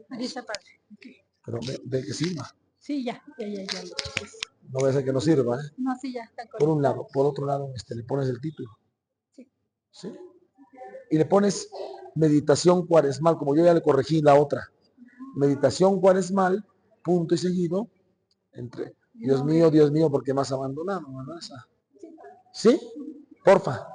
Aquí está, padre. Pero ve que sirva. Sí, ya. No va a ser que no sirva, ¿eh? No, sí, ya está. Por un lado. Por otro lado, le pones el título. Sí. ¿Sí? Y le pones meditación cuaresmal, como yo ya le corregí la otra. Meditación cuaresmal, punto y seguido, entre Dios mío, ¿por qué me has abandonado? ¿Verdad? ¿Sí? Porfa.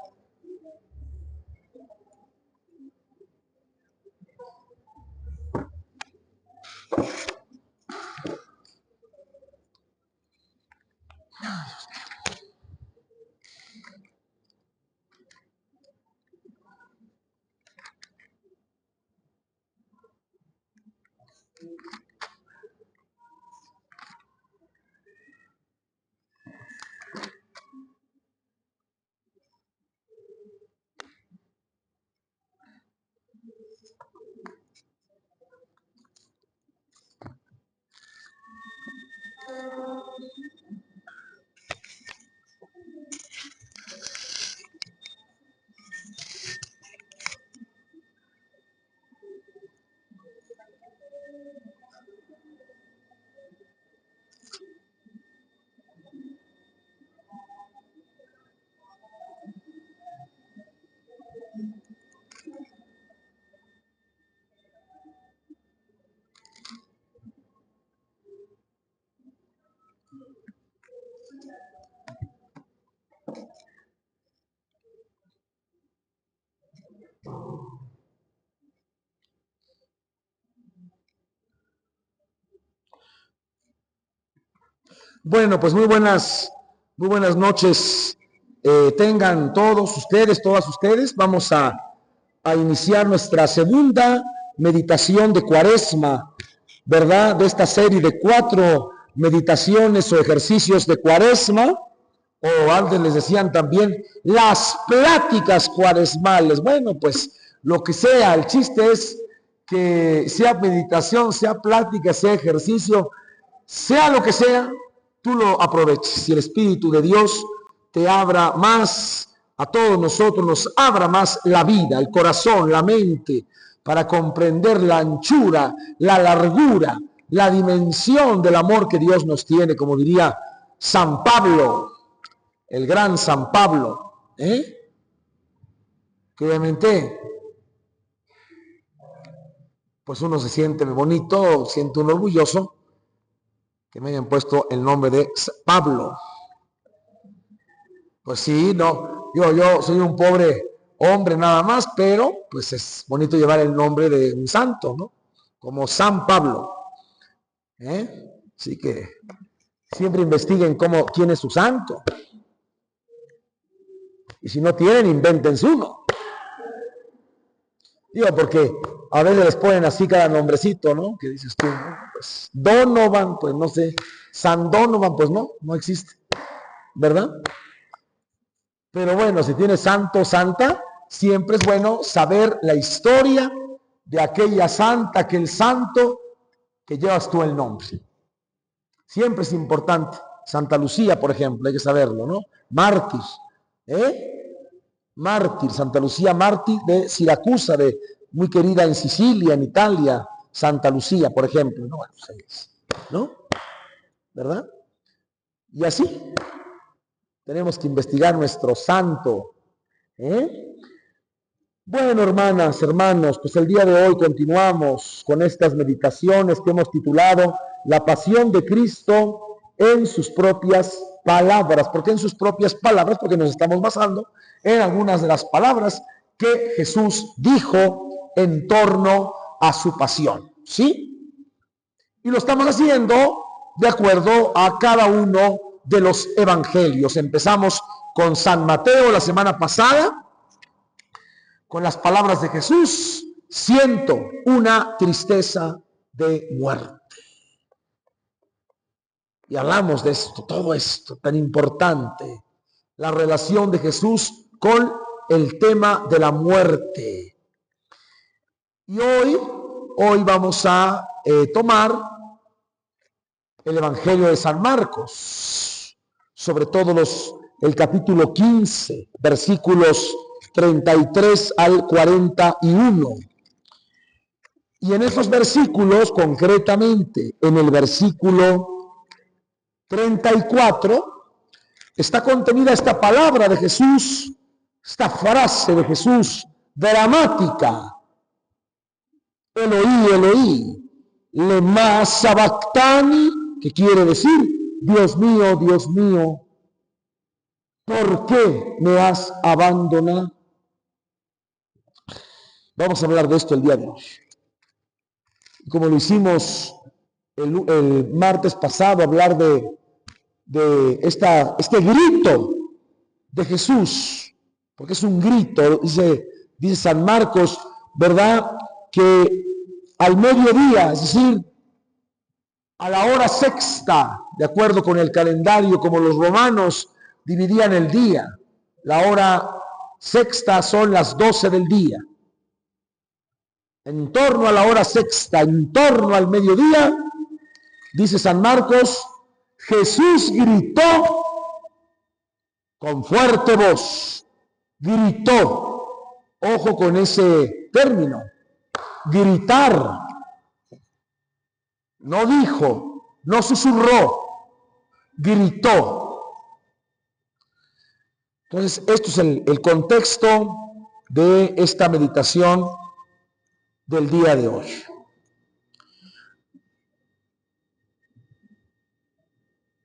Bueno, pues muy buenas noches. Tengan todos ustedes, todas ustedes. Vamos a iniciar nuestra segunda meditación de Cuaresma, ¿verdad? De esta serie de 4 meditaciones o ejercicios de Cuaresma, o antes les decían también las pláticas cuaresmales. Bueno, pues lo que sea, el chiste es que sea meditación, sea plática, sea ejercicio, sea lo que sea, tú lo aproveches. Si el Espíritu de Dios te abra más, a todos nosotros nos abra más la vida, el corazón, la mente, para comprender la anchura, la largura, la dimensión del amor que Dios nos tiene, como diría San Pablo, el gran San Pablo, que obviamente pues uno se siente bonito, siente uno orgulloso que me hayan puesto el nombre de Pablo. Pues sí, no, yo soy un pobre hombre nada más, pero pues es bonito llevar el nombre de un santo, ¿no? Como San Pablo. Así que siempre investiguen quién es su santo. Y si no tienen, invéntense uno. Digo, porque a veces les ponen así cada nombrecito, ¿no? Que dices tú, ¿no? Pues Donovan, pues no sé, San Donovan, pues no existe, ¿verdad? Pero bueno, si tienes santo, santa, siempre es bueno saber la historia de aquella santa, aquel santo que llevas tú el nombre. Siempre es importante. Santa Lucía, por ejemplo, hay que saberlo, ¿no? Mártir, Mártir, Santa Lucía mártir de Siracusa, muy querida en Sicilia, en Italia, Santa Lucía, por ejemplo, ¿no? Bueno, pues ¿no? ¿Verdad? Y así tenemos que investigar nuestro santo. Bueno, hermanas, hermanos, pues el día de hoy continuamos con estas meditaciones que hemos titulado La Pasión de Cristo en sus propias palabras. ¿Por qué en sus propias palabras? Porque nos estamos basando en algunas de las palabras que Jesús dijo en torno a su pasión, ¿sí? Y lo estamos haciendo de acuerdo a cada uno de los evangelios. Empezamos con San Mateo la semana pasada, con las palabras de Jesús: siento una tristeza de muerte. Y hablamos de esto, todo esto tan importante, la relación de Jesús con el tema de la muerte. Y hoy vamos a tomar el Evangelio de San Marcos, sobre todo el capítulo 15, versículos 33 al 41. Y en esos versículos, concretamente en el versículo 34, está contenida esta palabra de Jesús, esta frase de Jesús dramática. Eloí, Eloí, lema sabactani, que quiere decir, Dios mío, ¿por qué me has abandonado? Vamos a hablar de esto el día de hoy. Como lo hicimos el martes pasado, hablar de este grito de Jesús, porque es un grito, dice San Marcos, ¿verdad? Que al mediodía, es decir, a la hora sexta, de acuerdo con el calendario, como los romanos dividían el día, la hora sexta son las 12 del día. En torno a la hora sexta, en torno al mediodía, dice San Marcos, Jesús gritó con fuerte voz, gritó, ojo con ese término, gritar, no dijo, no susurró, gritó. Entonces, esto es el contexto de esta meditación del día de hoy.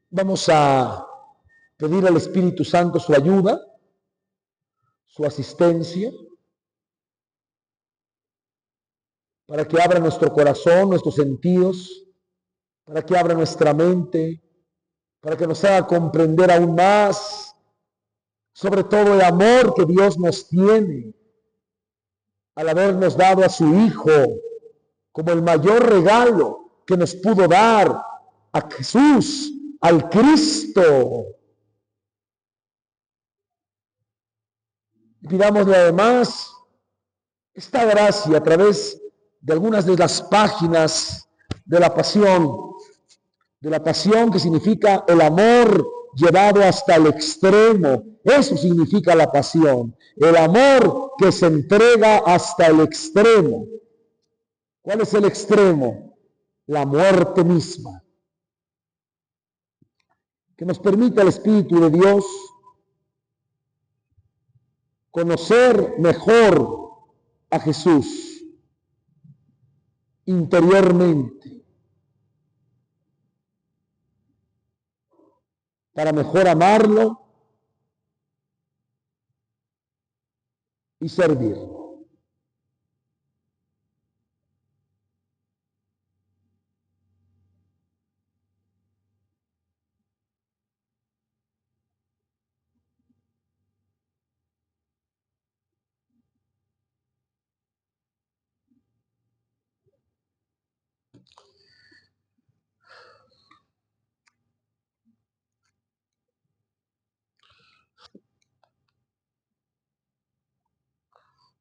Vamos a pedir al Espíritu Santo su ayuda, su asistencia, para que abra nuestro corazón, nuestros sentidos, para que abra nuestra mente, para que nos haga comprender aún más, sobre todo el amor que Dios nos tiene, al habernos dado a su Hijo como el mayor regalo que nos pudo dar, a Jesús, al Cristo. Y pidámosle además esta gracia a través de algunas de las páginas de la pasión que significa el amor llevado hasta el extremo. Eso significa la pasión, el amor que se entrega hasta el extremo. ¿Cuál es el extremo? La muerte misma. Que nos permita el Espíritu de Dios conocer mejor a Jesús interiormente, para mejor amarlo y servirlo.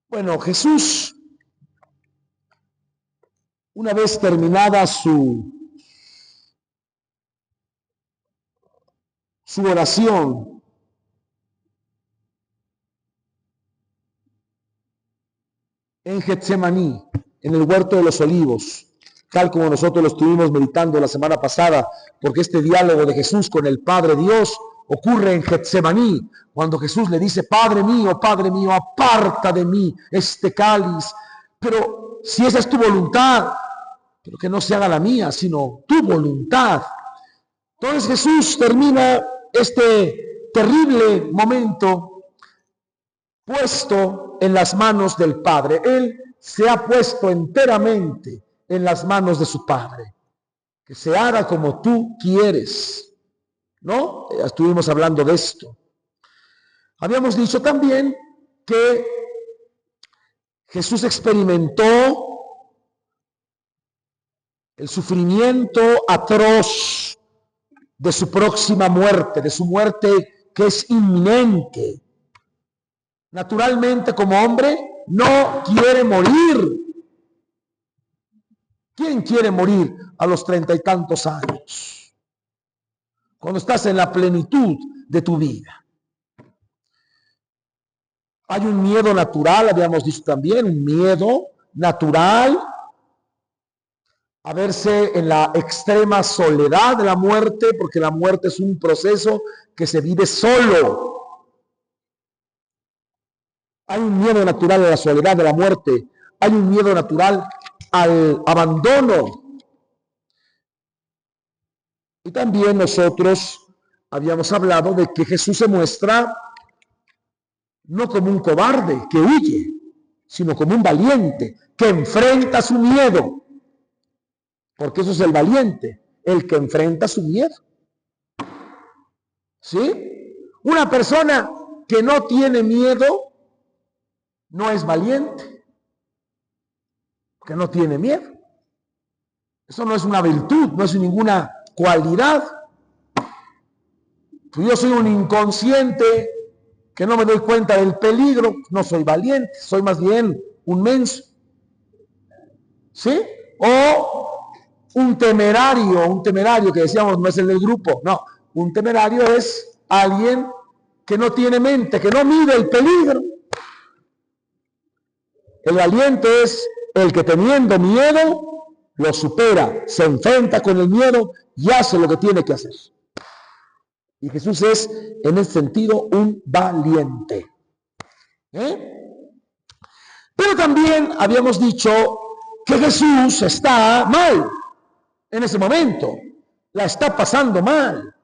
Bueno, Jesús, una vez terminada su oración, en Getsemaní, en el huerto de los olivos, tal como nosotros lo estuvimos meditando la semana pasada, porque este diálogo de Jesús con el Padre Dios ocurre en Getsemaní, cuando Jesús le dice, Padre mío, aparta de mí este cáliz, pero si esa es tu voluntad, pero que no se haga la mía, sino tu voluntad. Entonces Jesús termina este terrible momento puesto en las manos del Padre. Él se ha puesto enteramente en las manos de su Padre. Que se haga como tú quieres. ¿No? Estuvimos hablando de esto. Habíamos dicho también que Jesús experimentó el sufrimiento atroz de su próxima muerte, de su muerte que es inminente. Naturalmente, como hombre, no quiere morir. ¿Quién quiere morir a los 30 y tantos años? Cuando estás en la plenitud de tu vida. Hay un miedo natural, habíamos dicho también, un miedo natural a verse en la extrema soledad de la muerte, porque la muerte es un proceso que se vive solo. Hay un miedo natural a la soledad de la muerte, hay un miedo natural al abandono. Y también nosotros habíamos hablado de que Jesús se muestra no como un cobarde que huye, sino como un valiente que enfrenta su miedo. Porque eso es el valiente, el que enfrenta su miedo. ¿Sí? Una persona que no tiene miedo no es valiente, que no tiene miedo. Eso no es una virtud, no es ninguna cualidad. Si yo soy un inconsciente que no me doy cuenta del peligro, no soy valiente, soy más bien un menso. ¿Sí? O un temerario que decíamos no es el del grupo, no, un temerario es alguien que no tiene mente, que no mide el peligro. El valiente es el que teniendo miedo lo supera, se enfrenta con el miedo y hace lo que tiene que hacer. Y Jesús es en ese sentido un valiente. Pero también habíamos dicho que Jesús está mal. En ese momento, la está pasando mal.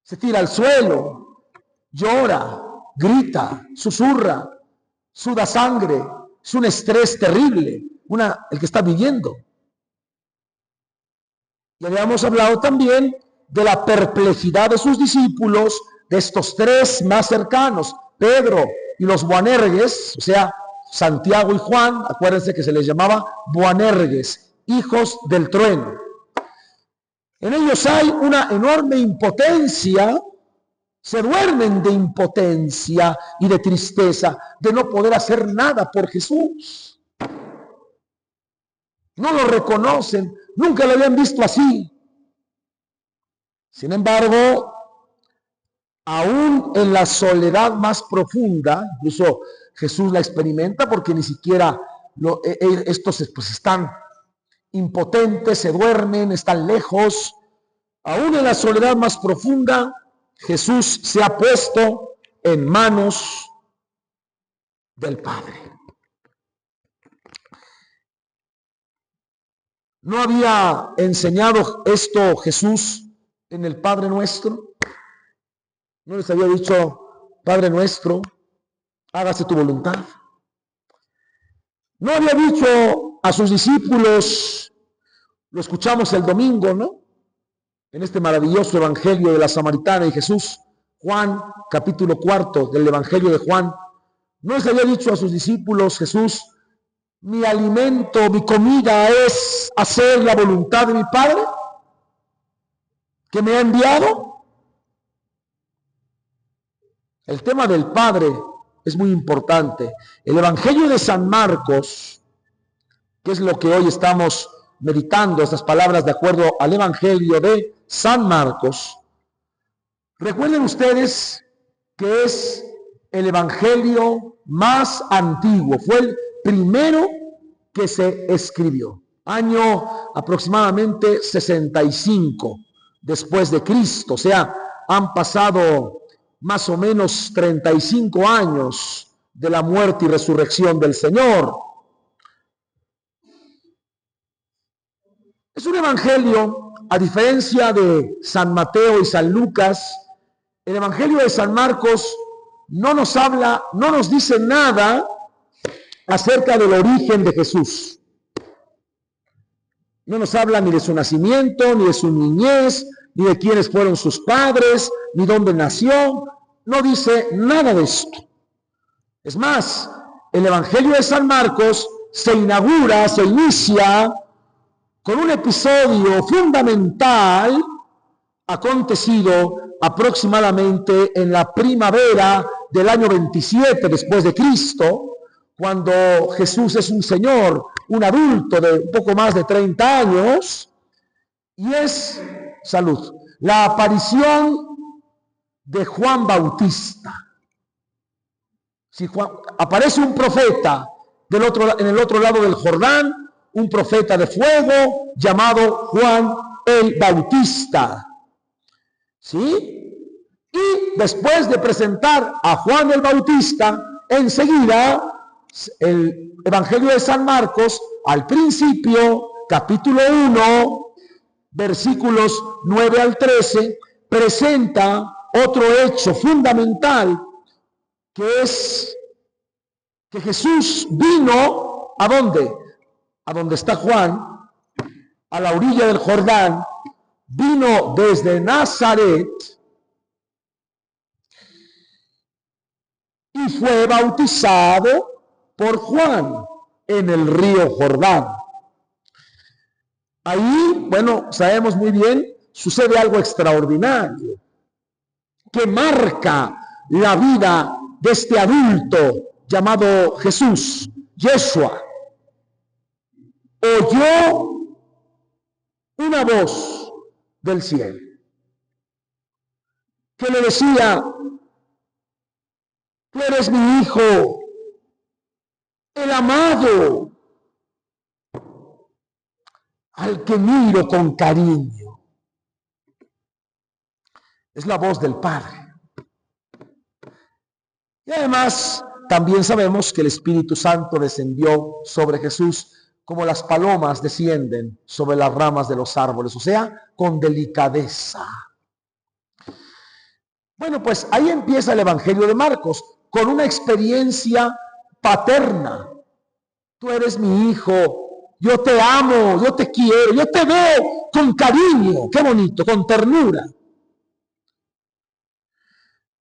Se tira al suelo, llora, grita, susurra, suda sangre. Es un estrés terrible, el que está viviendo. Y habíamos hablado también de la perplejidad de sus discípulos, de estos tres más cercanos, Pedro y los Boanerges, o sea, Santiago y Juan, acuérdense que se les llamaba Boanerges, hijos del trueno. En ellos hay una enorme impotencia, se duermen de impotencia y de tristeza, de no poder hacer nada por Jesús. No lo reconocen, nunca lo habían visto así. Sin embargo, aún en la soledad más profunda, incluso Jesús la experimenta porque ni siquiera estos pues están impotentes, se duermen, están lejos. Aún en la soledad más profunda, Jesús se ha puesto en manos del Padre. ¿No había enseñado esto Jesús en el Padre Nuestro? ¿No les había dicho, Padre Nuestro, hágase tu voluntad? ¿No había dicho a sus discípulos, lo escuchamos el domingo, ¿no? En este maravilloso evangelio de la Samaritana y Jesús, Juan, capítulo 4 del evangelio de Juan, ¿no les había dicho a sus discípulos Jesús, mi alimento, mi comida es hacer la voluntad de mi Padre, que me ha enviado? El tema del Padre es muy importante. El evangelio de San Marcos, que es lo que hoy estamos meditando, estas palabras de acuerdo al evangelio de San Marcos. Recuerden ustedes que es el evangelio más antiguo, fue el primero que se escribió, año aproximadamente 65 después de Cristo, o sea, han pasado más o menos 35 años de la muerte y resurrección del Señor. Es un evangelio, a diferencia de San Mateo y San Lucas, el evangelio de San Marcos no nos habla, no nos dice nada acerca del origen de Jesús. No nos habla ni de su nacimiento, ni de su niñez, ni de quiénes fueron sus padres, ni dónde nació. No dice nada de esto. Es más, el evangelio de San Marcos se inicia con un episodio fundamental acontecido aproximadamente en la primavera del año 27 después de Cristo, cuando Jesús es un señor, un adulto de un poco más de 30 años, y es, la aparición de Juan Bautista. Si aparece un profeta en el otro lado del Jordán, un profeta de fuego llamado Juan el Bautista. ¿Sí? Y después de presentar a Juan el Bautista, enseguida el Evangelio de San Marcos, al principio, capítulo 1, versículos 9 al 13, presenta otro hecho fundamental, que es que Jesús vino, ¿a dónde? A donde está Juan, a la orilla del Jordán, vino desde Nazaret y fue bautizado por Juan en el río Jordán. Ahí, bueno, sabemos muy bien, sucede algo extraordinario que marca la vida de este adulto llamado Jesús, Yeshua. Oyó una voz del cielo que le decía: tú eres mi hijo, el amado, al que miro con cariño. Es la voz del Padre. Y además, también sabemos que el Espíritu Santo descendió sobre Jesús como las palomas descienden sobre las ramas de los árboles, o sea, con delicadeza. Bueno, pues ahí empieza el Evangelio de Marcos, con una experiencia paterna. Tú eres mi hijo, yo te amo, yo te quiero, yo te veo con cariño, qué bonito, con ternura.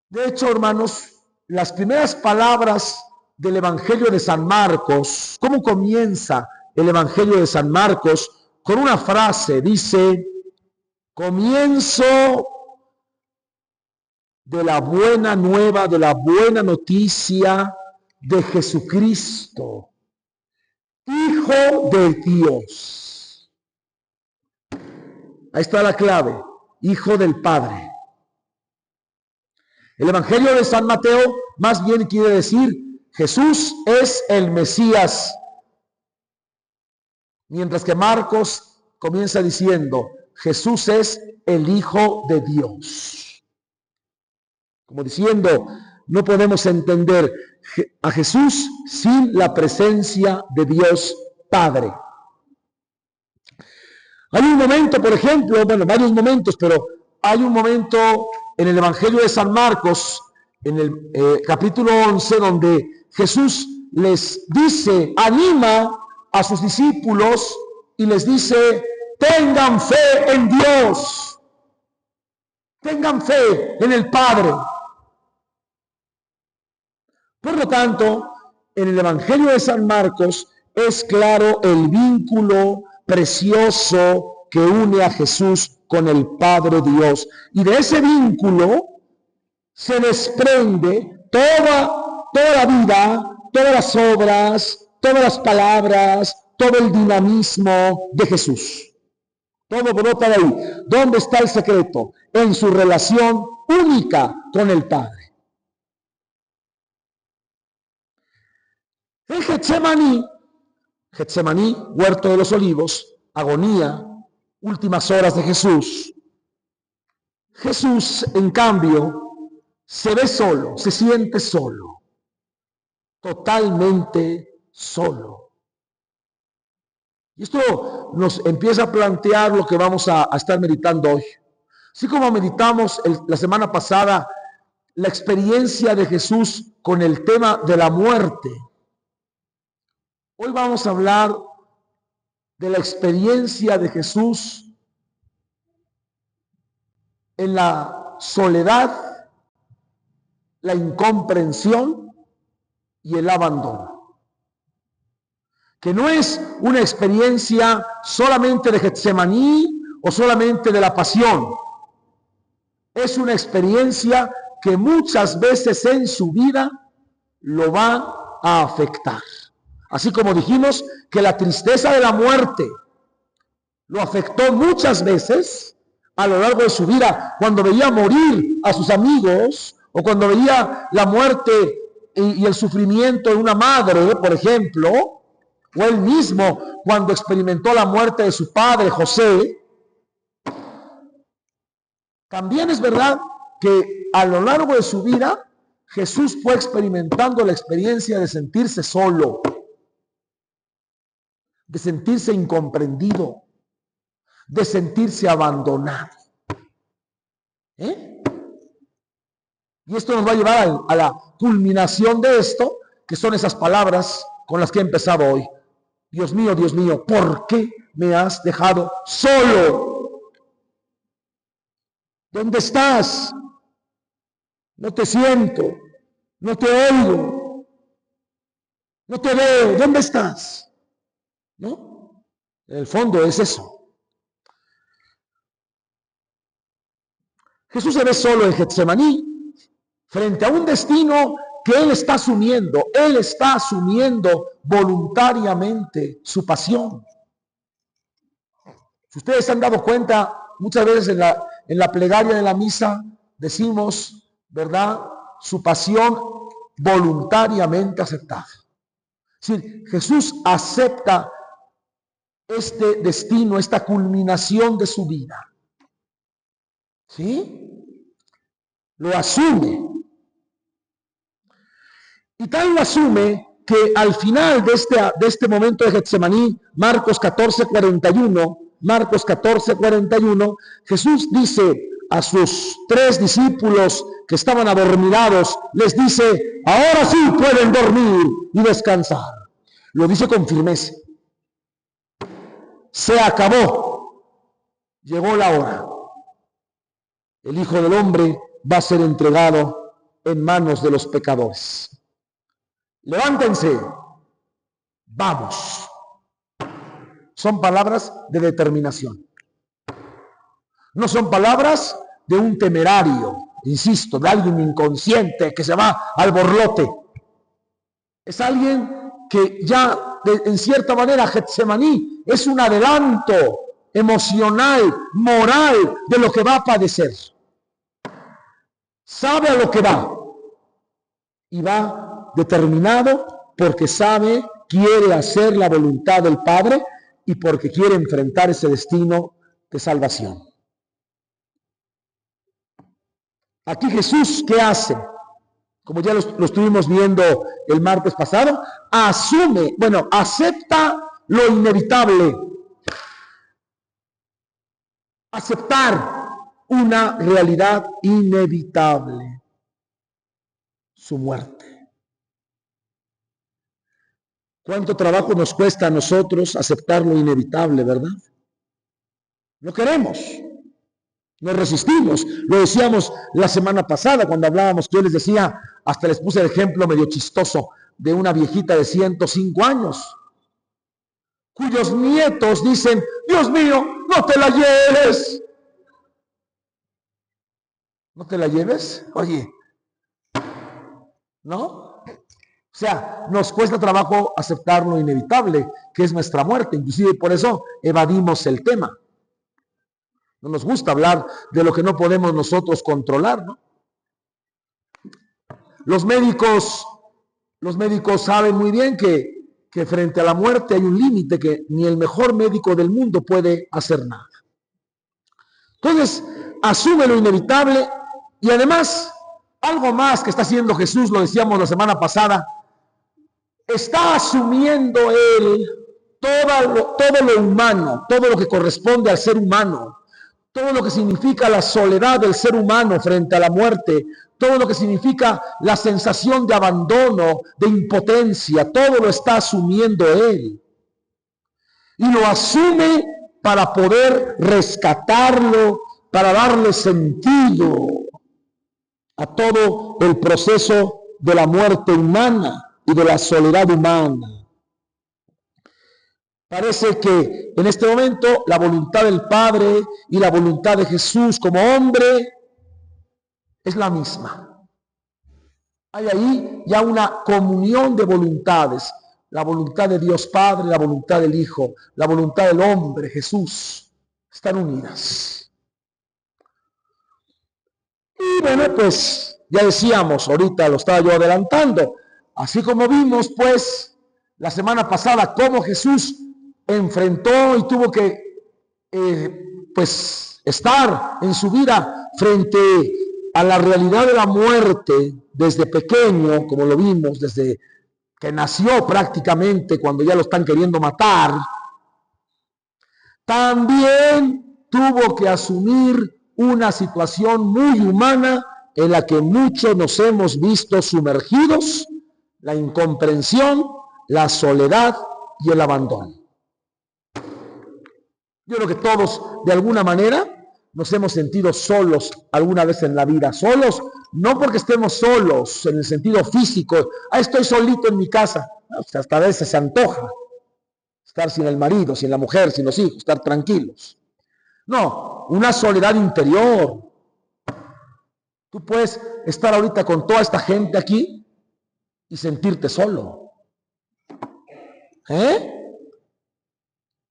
De hecho, hermanos, las primeras palabras del Evangelio de San Marcos, ¿cómo comienza el Evangelio de San Marcos? Con una frase, dice: comienzo de la buena nueva, de la buena noticia de Jesucristo, Hijo de Dios. Ahí está la clave: Hijo del Padre. El Evangelio de San Mateo más bien quiere decir: Jesús es el Mesías. Mientras que Marcos comienza diciendo: Jesús es el Hijo de Dios. Como diciendo, no podemos entender a Jesús sin la presencia de Dios Padre. Hay un momento, por ejemplo, bueno, varios momentos, pero hay un momento en el Evangelio de San Marcos, en el capítulo 11, donde Jesús les dice, anima a sus discípulos y les dice: tengan fe en Dios, tengan fe en el Padre. Por lo tanto, en el Evangelio de San Marcos es claro el vínculo precioso que une a Jesús con el Padre Dios. Y de ese vínculo se desprende toda la vida, todas las obras, todas las palabras, todo el dinamismo de Jesús. Todo brota de ahí. ¿Dónde está el secreto? En su relación única con el Padre. En Getsemaní, huerto de los olivos, agonía, últimas horas de Jesús. Jesús, en cambio, se ve solo, se siente solo, totalmente solo. Y esto nos empieza a plantear lo que vamos a estar meditando hoy. Así como meditamos la semana pasada la experiencia de Jesús con el tema de la muerte, hoy vamos a hablar de la experiencia de Jesús en la soledad, la incomprensión y el abandono. Que no es una experiencia solamente de Getsemaní o solamente de la pasión. Es una experiencia que muchas veces en su vida lo va a afectar. Así como dijimos que la tristeza de la muerte lo afectó muchas veces a lo largo de su vida, cuando veía morir a sus amigos o cuando veía la muerte y el sufrimiento de una madre, por ejemplo, o él mismo cuando experimentó la muerte de su padre José, también es verdad que a lo largo de su vida Jesús fue experimentando la experiencia de sentirse solo, de sentirse incomprendido, de sentirse abandonado. Y esto nos va a llevar a la culminación de esto, que son esas palabras con las que he empezado hoy. Dios mío, ¿por qué me has dejado solo? ¿Dónde estás? No te siento, no te oigo, no te veo. ¿Dónde estás? ¿No? En el fondo es eso. Jesús se ve solo en Getsemaní, frente a un destino que Él está asumiendo. Él está asumiendo voluntariamente su pasión. Si ustedes se han dado cuenta, muchas veces en la plegaria de la misa decimos, ¿verdad?, su pasión voluntariamente aceptada. Es decir, Jesús acepta este destino, esta culminación de su vida. ¿Sí? Lo asume. Y tal lo asume que al final de este momento de Getsemaní, Marcos 14:41, Jesús dice a sus 3 discípulos que estaban adormilados, les dice, ahora sí pueden dormir y descansar. Lo dice con firmeza. Se acabó. Llegó la hora. El Hijo del Hombre va a ser entregado en manos de los pecadores. Levántense, vamos. Son palabras de determinación. No son palabras de un temerario, insisto, de alguien inconsciente que se va al borlote. Es alguien que ya, en cierta manera, Getsemaní es un adelanto emocional, moral, de lo que va a padecer. Sabe a lo que va. Y va determinado porque sabe, quiere hacer la voluntad del Padre y porque quiere enfrentar ese destino de salvación. Aquí Jesús, ¿qué hace? Como ya lo estuvimos viendo el martes pasado, acepta lo inevitable. Aceptar una realidad inevitable, su muerte. ¿Cuánto trabajo nos cuesta a nosotros aceptar lo inevitable, verdad? No queremos, nos resistimos. Lo decíamos la semana pasada cuando hablábamos, que yo les decía, hasta les puse el ejemplo medio chistoso de una viejita de 105 años, cuyos nietos dicen, Dios mío, no te la lleves. ¿No te la lleves? Oye, ¿no? O sea, nos cuesta trabajo aceptar lo inevitable, que es nuestra muerte. Inclusive por eso evadimos el tema. No nos gusta hablar de lo que no podemos nosotros controlar, ¿no? Los médicos saben muy bien que frente a la muerte hay un límite, que ni el mejor médico del mundo puede hacer nada. Entonces, asume lo inevitable y además, algo más que está haciendo Jesús, lo decíamos la semana pasada, está asumiendo Él todo lo humano, todo lo que corresponde al ser humano, todo lo que significa la soledad del ser humano frente a la muerte, todo lo que significa la sensación de abandono, de impotencia, todo lo está asumiendo Él. Y lo asume para poder rescatarlo, para darle sentido a todo el proceso de la muerte humana y de la soledad humana. Parece que en este momento la voluntad del Padre y la voluntad de Jesús como hombre es la misma. Hay ahí ya una comunión de voluntades. La voluntad de Dios Padre, la voluntad del Hijo, la voluntad del hombre, Jesús, están unidas. Y bueno, pues ya decíamos, ahorita lo estaba yo adelantando, así como vimos pues la semana pasada cómo Jesús enfrentó y tuvo que pues estar en su vida frente a la realidad de la muerte desde pequeño, como lo vimos, desde que nació prácticamente, cuando ya lo están queriendo matar. También tuvo que asumir una situación muy humana en la que muchos nos hemos visto sumergidos: la incomprensión, la soledad y el abandono. Yo creo que todos, de alguna manera, nos hemos sentido solos alguna vez en la vida. Solos, no porque estemos solos en el sentido físico. Estoy solito en mi casa. Hasta a veces se antoja estar sin el marido, sin la mujer, sin los hijos, estar tranquilos. No, una soledad interior. Tú puedes estar ahorita con toda esta gente aquí y sentirte solo.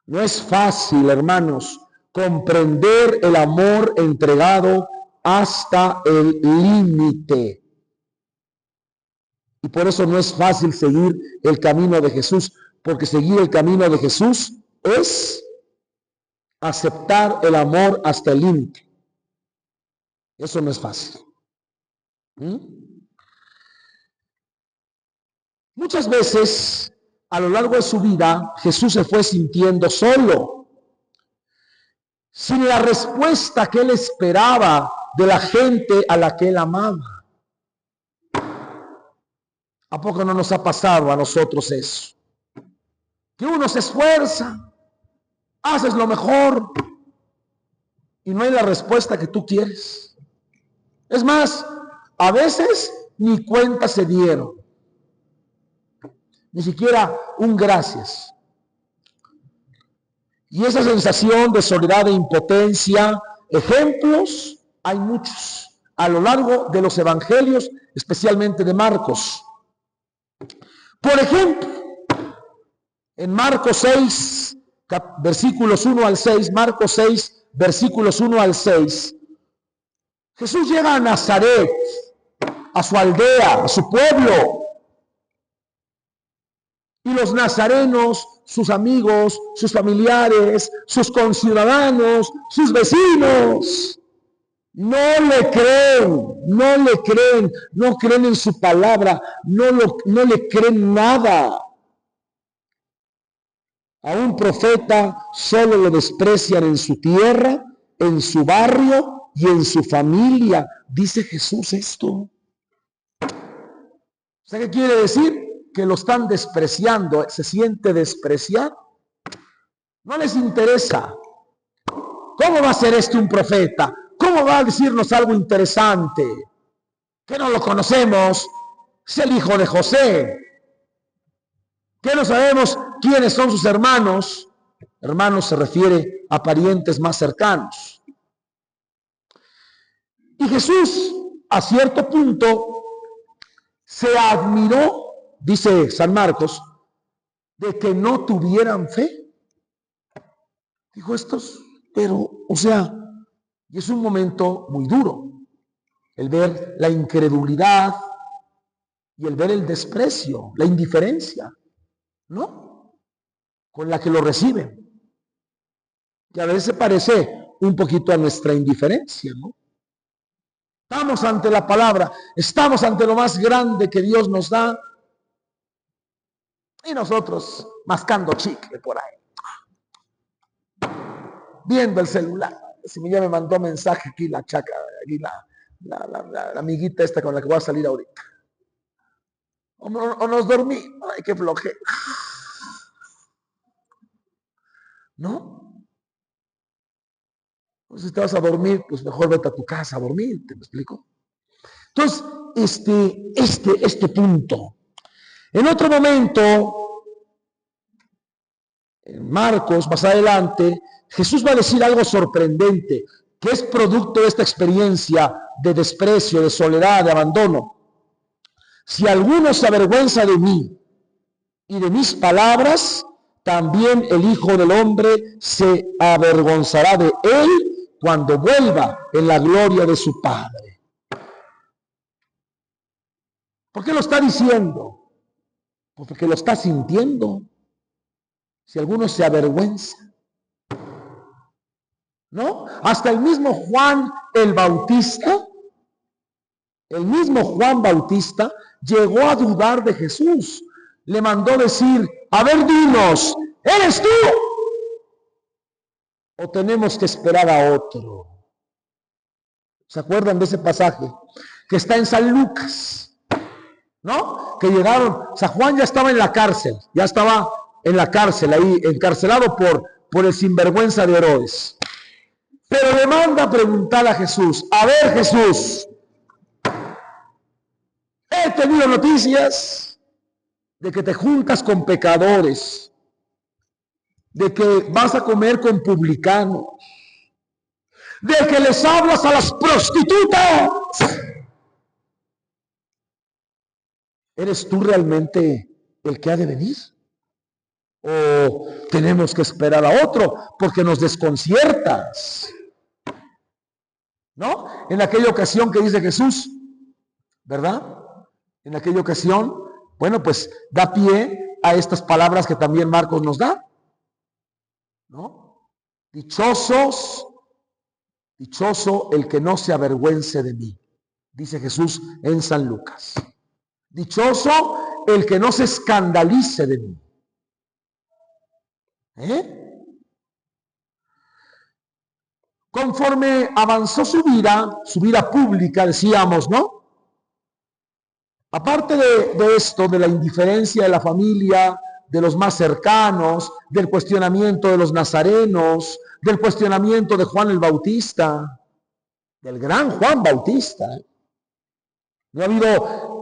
No es fácil, hermanos, comprender el amor entregado hasta el límite. Y por eso no es fácil seguir el camino de Jesús, porque seguir el camino de Jesús es aceptar el amor hasta el límite. Eso no es fácil. Muchas veces, a lo largo de su vida, Jesús se fue sintiendo solo, sin la respuesta que él esperaba de la gente a la que él amaba. ¿A poco no nos ha pasado a nosotros eso? Que uno se esfuerza, haces lo mejor y no hay la respuesta que tú quieres. Es más, a veces ni cuenta se dieron. Ni siquiera un gracias. Y esa sensación de soledad e impotencia, ejemplos hay muchos a lo largo de los evangelios, especialmente de Marcos. Por ejemplo, en Marcos 6, versículos 1 al 6, Marcos 6, versículos 1 al 6, Jesús llega a Nazaret, a su aldea, a su pueblo. Y los nazarenos, sus amigos, sus familiares, sus conciudadanos, sus vecinos, no le creen, no creen en su palabra, no le creen nada. A un profeta solo lo desprecian en su tierra, en su barrio y en su familia. Dice Jesús esto. ¿Sabe qué quiere decir? Que lo están despreciando, se siente despreciado. No les interesa. ¿Cómo va a ser un profeta? ¿Cómo va a decirnos algo interesante? Que no lo conocemos. Es el hijo de José. Que no sabemos quiénes son sus hermanos. Hermanos se refiere a parientes más cercanos. Y Jesús, a cierto punto, se admiró, dice San Marcos, de que no tuvieran fe. Dijo estos, pero, y es un momento muy duro, el ver la incredulidad y el ver el desprecio, la indiferencia, ¿no? Con la que lo reciben. Que a veces se parece un poquito a nuestra indiferencia, ¿no? Estamos ante la palabra, estamos ante lo más grande que Dios nos da, y nosotros mascando chicle por ahí, viendo el celular. Si ya me mandó mensaje aquí la chaca, aquí la amiguita esta con la que voy a salir ahorita. O nos dormimos, ay, qué flojera. ¿No? Pues si te vas a dormir, pues mejor vete a tu casa a dormirte, ¿me explico? Entonces, este punto. En otro momento, en Marcos, más adelante, Jesús va a decir algo sorprendente, que es producto de esta experiencia de desprecio, de soledad, de abandono. Si alguno se avergüenza de mí y de mis palabras, también el Hijo del Hombre se avergonzará de él cuando vuelva en la gloria de su Padre. ¿Por qué lo está diciendo? Pues porque lo está sintiendo. Si alguno se avergüenza, ¿no? Hasta el mismo Juan el Bautista, el mismo Juan Bautista llegó a dudar de Jesús. Le mandó decir, a ver, dinos, ¿eres tú? ¿O tenemos que esperar a otro? ¿Se acuerdan de ese pasaje? Que está en San Lucas, ¿no? Que llegaron, San Juan ya estaba en la cárcel, ya estaba en la cárcel, ahí encarcelado por el sinvergüenza de Herodes. Pero le manda a preguntar a Jesús, a ver Jesús, he tenido noticias de que te juntas con pecadores, de que vas a comer con publicanos, de que les hablas a las prostitutas. ¿Eres tú realmente el que ha de venir? ¿O tenemos que esperar a otro porque nos desconciertas? ¿No? En aquella ocasión que dice Jesús, ¿verdad? En aquella ocasión, bueno, pues da pie a estas palabras que también Marcos nos da, ¿no? Dichoso el que no se avergüence de mí, dice Jesús en San Lucas. Dichoso el que no se escandalice de mí. Conforme avanzó su vida pública, decíamos, ¿no? Aparte de esto, de la indiferencia de la familia, de los más cercanos, del cuestionamiento de los nazarenos, del cuestionamiento de Juan el Bautista, del gran Juan Bautista. No ha habido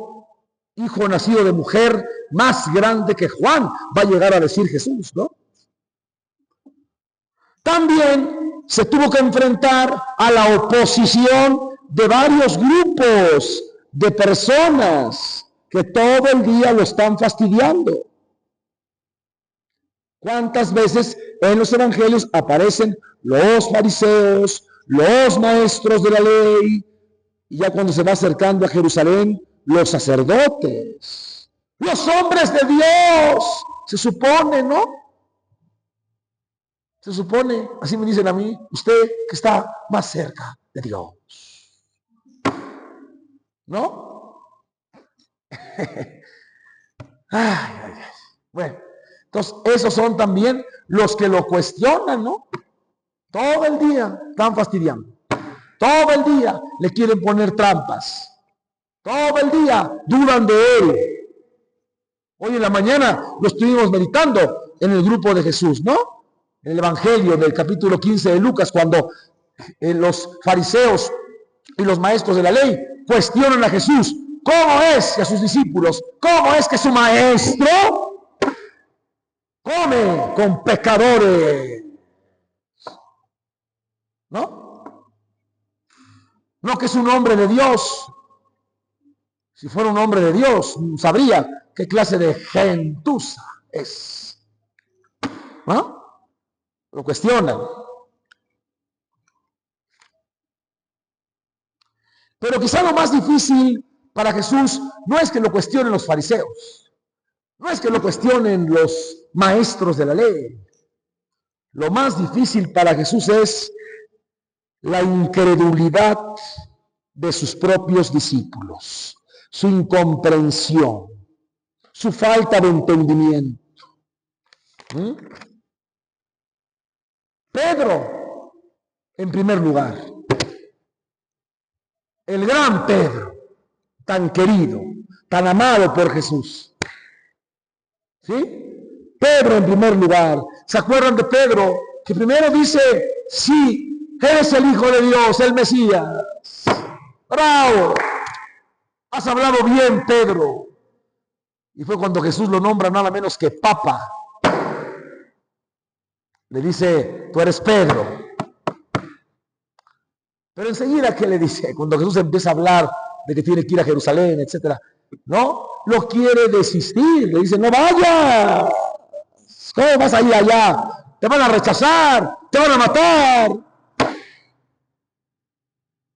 hijo nacido de mujer más grande que Juan, va a llegar a decir Jesús, ¿no? También se tuvo que enfrentar a la oposición de varios grupos de personas que todo el día lo están fastidiando. ¿Cuántas veces en los evangelios aparecen los fariseos, los maestros de la ley, y ya cuando se va acercando a Jerusalén, los sacerdotes, los hombres de Dios, se supone, ¿no? Se supone, así me dicen a mí, usted que está más cerca de Dios, ¿no? Ay. Bueno, entonces esos son también los que lo cuestionan, ¿no? Todo el día están fastidiando. Todo el día le quieren poner trampas. Todo el día dudan de él. Hoy en la mañana lo estuvimos meditando en el grupo de Jesús, ¿no? En el Evangelio del capítulo 15 de Lucas, cuando los fariseos y los maestros de la ley cuestionan a Jesús. ¿Cómo es que a sus discípulos, cómo es que su maestro come con pecadores? ¿No? No que es un hombre de Dios. Si fuera un hombre de Dios, sabría qué clase de gentuza es. ¿No? Lo cuestionan. Pero quizá lo más difícil para Jesús no es que lo cuestionen los fariseos, no es que lo cuestionen los maestros de la ley. Lo más difícil para Jesús es la incredulidad de sus propios discípulos, su incomprensión, su falta de entendimiento. Pedro, en primer lugar, el gran Pedro, tan querido, tan amado por Jesús. ¿Sí? Pedro en primer lugar. ¿Se acuerdan de Pedro? Que primero dice, sí, eres el Hijo de Dios, el Mesías. ¡Bravo! Has hablado bien, Pedro. Y fue cuando Jesús lo nombra nada menos que Papa. Le dice, tú eres Pedro. Pero enseguida, ¿qué le dice? Cuando Jesús empieza a hablar de que tiene que ir a Jerusalén, etcétera, ¿no? Lo quiere desistir. Le dice, no vayas. ¿Cómo vas a ir allá? Te van a rechazar, te van a matar.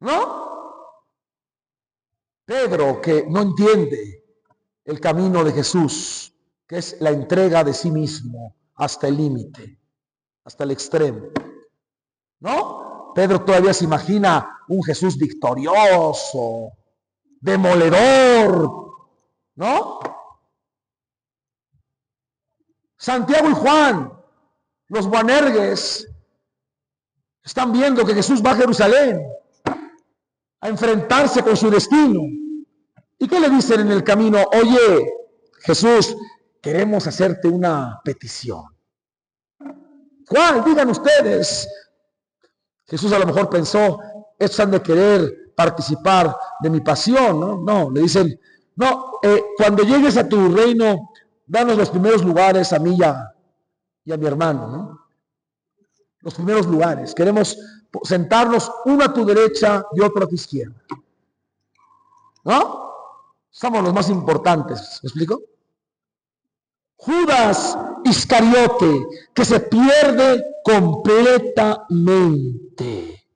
¿No? Pedro, que no entiende el camino de Jesús, que es la entrega de sí mismo hasta el límite, hasta el extremo. ¿No? Pedro todavía se imagina un Jesús victorioso, demoledor, ¿no? Santiago y Juan, los Boanerges, están viendo que Jesús va a Jerusalén a enfrentarse con su destino. ¿Y qué le dicen en el camino? Oye, Jesús, queremos hacerte una petición. ¿Cuál? Digan ustedes. Jesús a lo mejor pensó, estos han de querer participar de mi pasión, ¿no? No, le dicen, no, cuando llegues a tu reino, danos los primeros lugares a mí y a mi hermano, ¿no? Los primeros lugares. Queremos sentarnos uno a tu derecha y otro a tu izquierda. ¿No? Somos los más importantes, ¿me explico? Judas Iscariote, que se pierde completamente.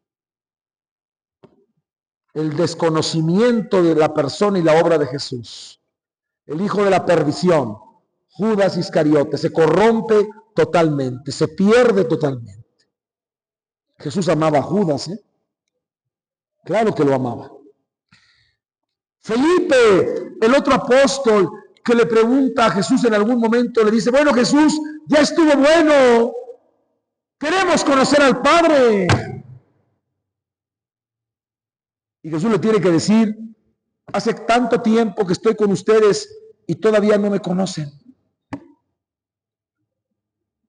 El desconocimiento de la persona y la obra de Jesús. El hijo de la perdición, Judas Iscariote, se corrompe totalmente, se pierde totalmente. Jesús amaba a Judas, ¿eh? Claro que lo amaba. Felipe, el otro apóstol, que le pregunta a Jesús en algún momento, le dice, bueno, Jesús, ya estuvo bueno, queremos conocer al Padre. Y Jesús le tiene que decir, hace tanto tiempo que estoy con ustedes y todavía no me conocen.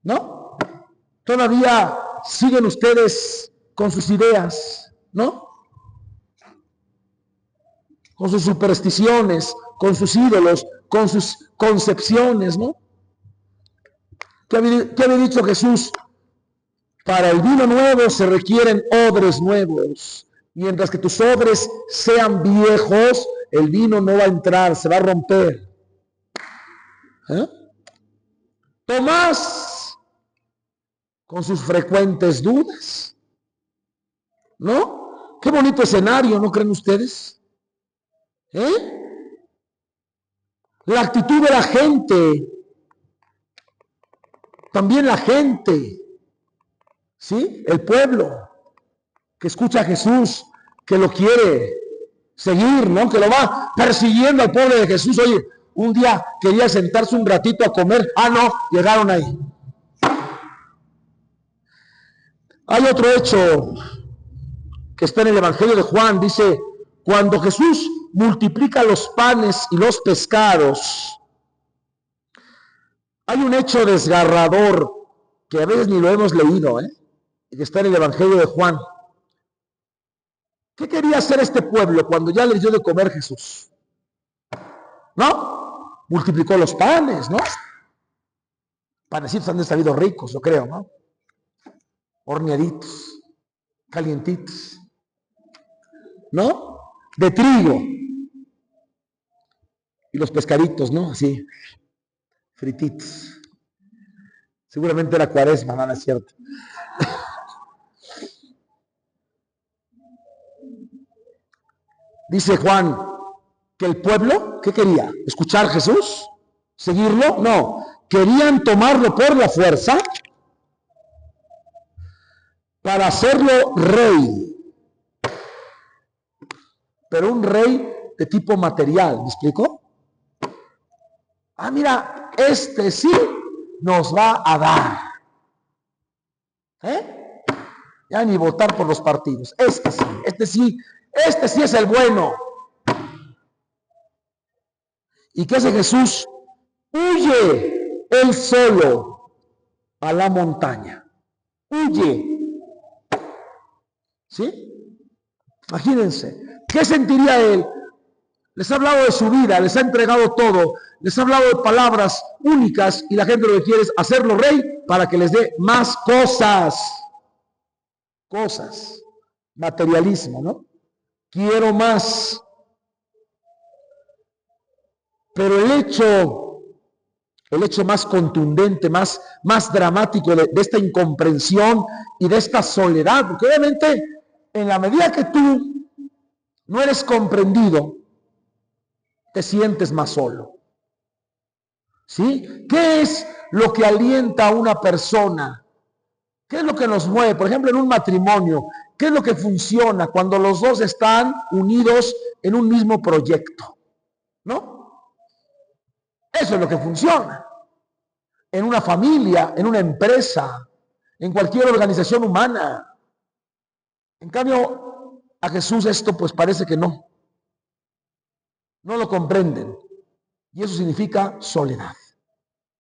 ¿No? Todavía siguen ustedes con sus ideas, ¿no? Con sus supersticiones, con sus ídolos, con sus concepciones, ¿no? ¿Qué había dicho Jesús? Para el vino nuevo se requieren odres nuevos. Mientras que tus odres sean viejos, el vino no va a entrar, se va a romper. ¿Eh? Tomás, con sus frecuentes dudas, ¿no? Qué bonito escenario, ¿no creen ustedes? La actitud de la gente, también la gente, ¿sí? El pueblo que escucha a Jesús, que lo quiere seguir, ¿no? Que lo va persiguiendo al pueblo de Jesús. Oye, un día quería sentarse un ratito a comer. Ah, no, llegaron ahí. Hay otro hecho que está en el Evangelio de Juan. Dice, cuando Jesús multiplica los panes y los pescados, hay un hecho desgarrador que a veces ni lo hemos leído, que está en el Evangelio de Juan. ¿Qué quería hacer este pueblo cuando ya les dio de comer Jesús? ¿No? Multiplicó los panes, ¿no? Panecitos han de sabido ricos, yo creo, ¿no? Horneaditos, calientitos, ¿no? De trigo. Y los pescaditos, ¿no? Así, frititos. Seguramente era Cuaresma, no es cierto. Dice Juan que el pueblo, ¿qué quería? ¿Escuchar a Jesús? ¿Seguirlo? No. Querían tomarlo por la fuerza para hacerlo rey. Pero un rey de tipo material, ¿me explico? Ah, mira, este sí nos va a dar. Ya ni votar por los partidos. Este sí es el bueno. ¿Y qué hace Jesús? Huye él solo a la montaña. Huye. ¿Sí? Imagínense. ¿Qué sentiría él? Les ha hablado de su vida, les ha entregado todo, les ha hablado de palabras únicas y la gente lo que quiere es hacerlo rey para que les dé más cosas. Cosas. Materialismo, ¿no? Quiero más. Pero el hecho más contundente, más dramático de esta incomprensión y de esta soledad, porque obviamente en la medida que tú no eres comprendido, te sientes más solo. ¿Sí? ¿Qué es lo que alienta a una persona? ¿Qué es lo que nos mueve? Por ejemplo, en un matrimonio, ¿qué es lo que funciona cuando los dos están unidos en un mismo proyecto? ¿No? Eso es lo que funciona. En una familia, en una empresa, en cualquier organización humana. En cambio, a Jesús esto pues parece que no. No lo comprenden. Y eso significa soledad.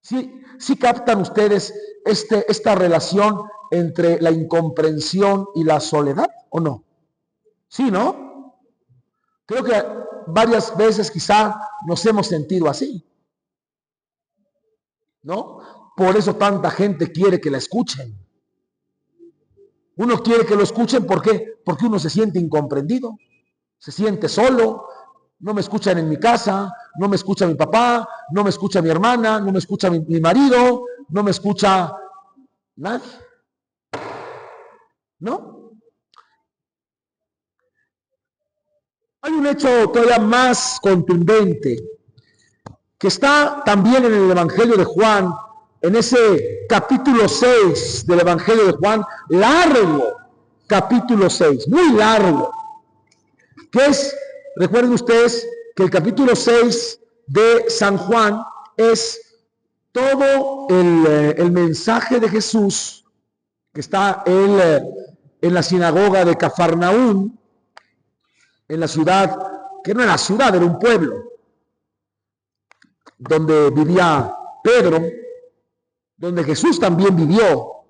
¿Sí captan ustedes esta relación entre la incomprensión y la soledad o no? Sí, ¿no? Creo que varias veces quizá nos hemos sentido así, ¿no? Por eso tanta gente quiere que la escuchen. Uno quiere que lo escuchen, ¿por qué? Porque uno se siente incomprendido, se siente solo, no me escuchan en mi casa, no me escucha mi papá, no me escucha mi hermana, no me escucha mi marido, no me escucha nadie, ¿no? Hay un hecho todavía más contundente que está también en el Evangelio de Juan, en ese capítulo 6 del Evangelio de Juan, largo capítulo 6, muy largo, que es, recuerden ustedes que el capítulo 6 de San Juan es todo el mensaje de Jesús que está en la sinagoga de Cafarnaún, en la ciudad, que no era ciudad, era un pueblo, donde vivía Pedro, donde Jesús también vivió.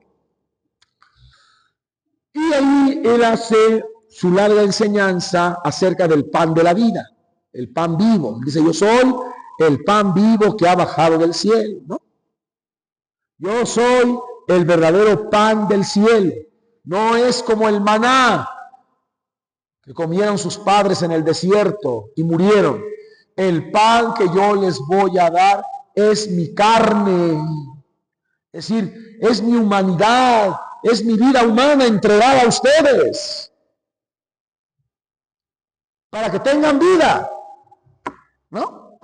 Y ahí él hace su larga enseñanza acerca del pan de la vida, el pan vivo. Dice, yo soy el pan vivo que ha bajado del cielo, ¿no? Yo soy el verdadero pan del cielo. No es como el maná que comieron sus padres en el desierto y murieron. El pan que yo les voy a dar es mi carne. Es decir, es mi humanidad, es mi vida humana entregada a ustedes. Para que tengan vida, ¿no?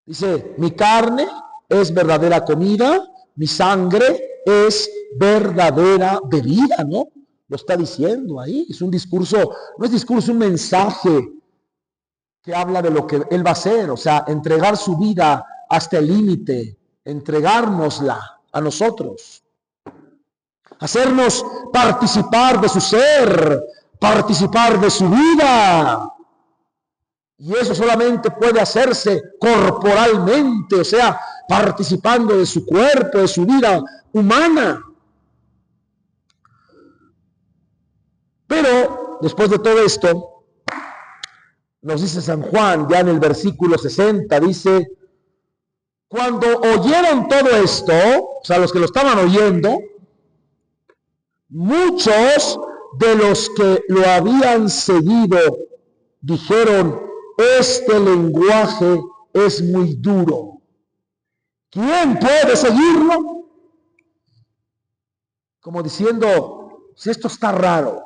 Dice, mi carne es verdadera comida, mi sangre es verdadera bebida, ¿no? Lo está diciendo ahí. Es un discurso, no es discurso, un mensaje que habla de lo que él va a hacer, o sea, entregar su vida hasta el límite, entregárnosla a nosotros, hacernos participar de su ser, participar de su vida. Y eso solamente puede hacerse corporalmente, o sea, participando de su cuerpo, de su vida humana. Pero después de todo esto, nos dice San Juan, ya en el versículo 60, dice, cuando oyeron todo esto, o sea, los que lo estaban oyendo, muchos de los que lo habían seguido dijeron, este lenguaje es muy duro. ¿Quién puede seguirlo? Como diciendo, si esto está raro,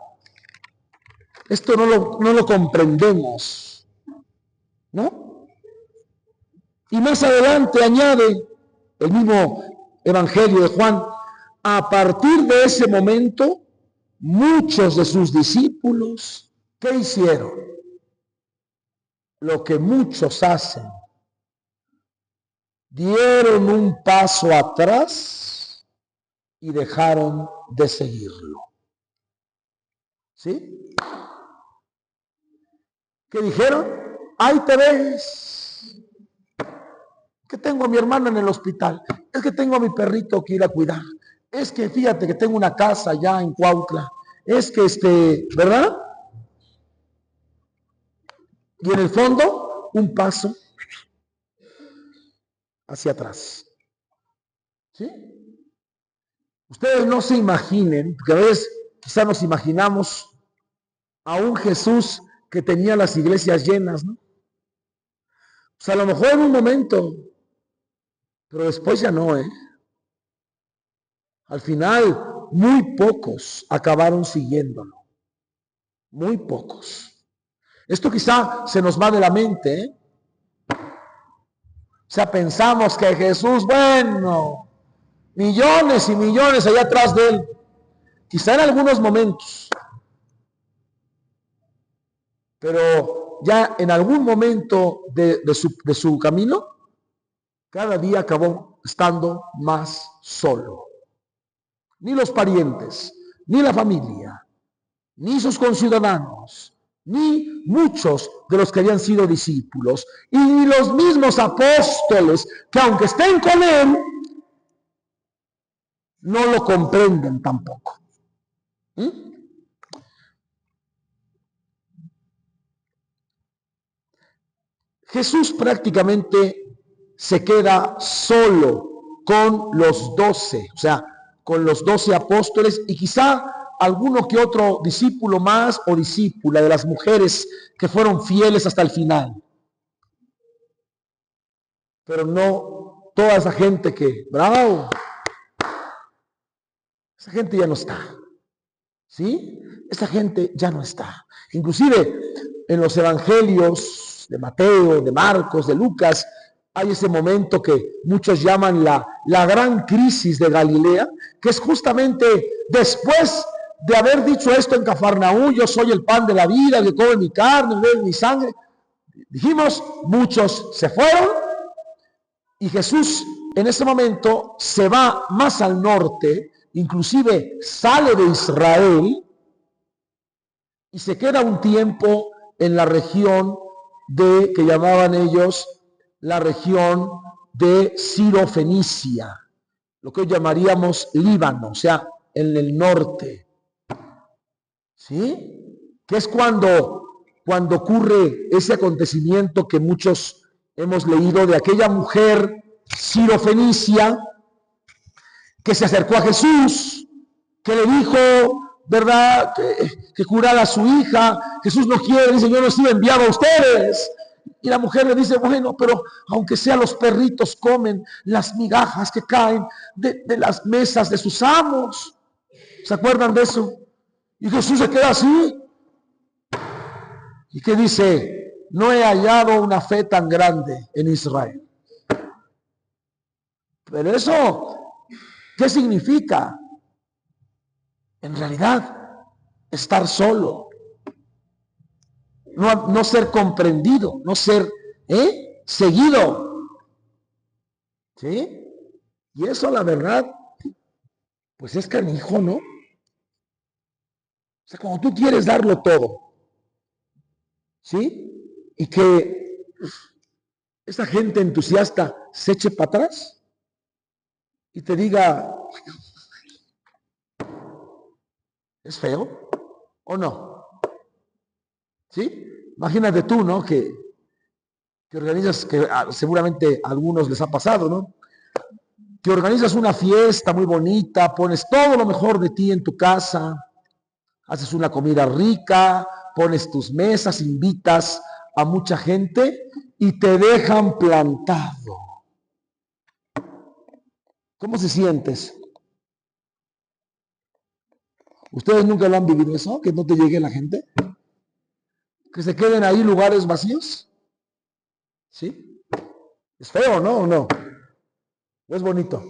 esto no lo comprendemos, ¿no? Y más adelante añade el mismo Evangelio de Juan, a partir de ese momento, muchos de sus discípulos, ¿qué hicieron? Lo que muchos hacen. Dieron un paso atrás y dejaron de seguirlo. ¿Sí? ¿Qué dijeron? Ahí te ves. Que tengo a mi hermana en el hospital. Es que tengo a mi perrito que ir a cuidar. Es que fíjate que tengo una casa allá en Cuautla. Es que ¿verdad? Y en el fondo, un paso hacia atrás. ¿Sí? Ustedes no se imaginen, porque a veces quizá nos imaginamos a un Jesús que tenía las iglesias llenas, ¿no? O sea, a lo mejor en un momento, pero después ya no, ¿eh? Al final, muy pocos acabaron siguiéndolo. Muy pocos. Esto quizá se nos va de la mente, ¿eh? O sea, pensamos que Jesús, bueno, millones y millones allá atrás de él. Quizá en algunos momentos, pero ya en algún momento de su camino, cada día acabó estando más solo. Ni los parientes, ni la familia, ni sus conciudadanos, ni muchos de los que habían sido discípulos, y ni los mismos apóstoles, que aunque estén con él, no lo comprenden tampoco. Jesús prácticamente se queda solo con los 12, o sea, con los 12 apóstoles y quizá alguno que otro discípulo más o discípula de las mujeres que fueron fieles hasta el final. Pero no toda esa gente que, bravo, esa gente ya no está. ¿Sí? Esa gente ya no está. Inclusive en los evangelios de Mateo, de Marcos, de Lucas, hay ese momento que muchos llaman la gran crisis de Galilea, que es justamente después de haber dicho esto en Cafarnaúm: yo soy el pan de la vida, que come mi carne, bebe mi sangre. Dijimos, muchos se fueron y Jesús en ese momento se va más al norte, inclusive sale de Israel y se queda un tiempo en la región que llamaban ellos la región de Ciro-Fenicia, lo que hoy llamaríamos Líbano, o sea, en el norte. ¿Sí? Que es cuando ocurre ese acontecimiento que muchos hemos leído de aquella mujer Ciro-Fenicia que se acercó a Jesús, que le dijo, ¿verdad?, que curara a su hija. Jesús no quiere, dice, yo no estoy enviado a ustedes. Y la mujer le dice, bueno, pero aunque sea los perritos comen las migajas que caen de las mesas de sus amos. ¿Se acuerdan de eso? Y Jesús se queda así. ¿Y qué dice? No he hallado una fe tan grande en Israel. Pero eso, ¿qué significa? En realidad, estar solo, no ser comprendido, no ser seguido. ¿Sí? Y eso, la verdad, pues es canijo, ¿no? O sea, cuando tú quieres darlo todo, ¿sí? Y que esa gente entusiasta se eche para atrás y te diga, ¿es feo o no? ¿Sí? Imagínate tú, ¿no? Que organizas, que seguramente a algunos les ha pasado, ¿no? Que organizas una fiesta muy bonita, pones todo lo mejor de ti en tu casa, haces una comida rica, pones tus mesas, invitas a mucha gente y te dejan plantado. ¿Cómo se sientes? ¿Ustedes nunca lo han vivido eso? ¿Que no te llegue la gente? ¿Que se queden ahí lugares vacíos? ¿Sí? ¿Es feo, no? ¿O no? ¿O es bonito?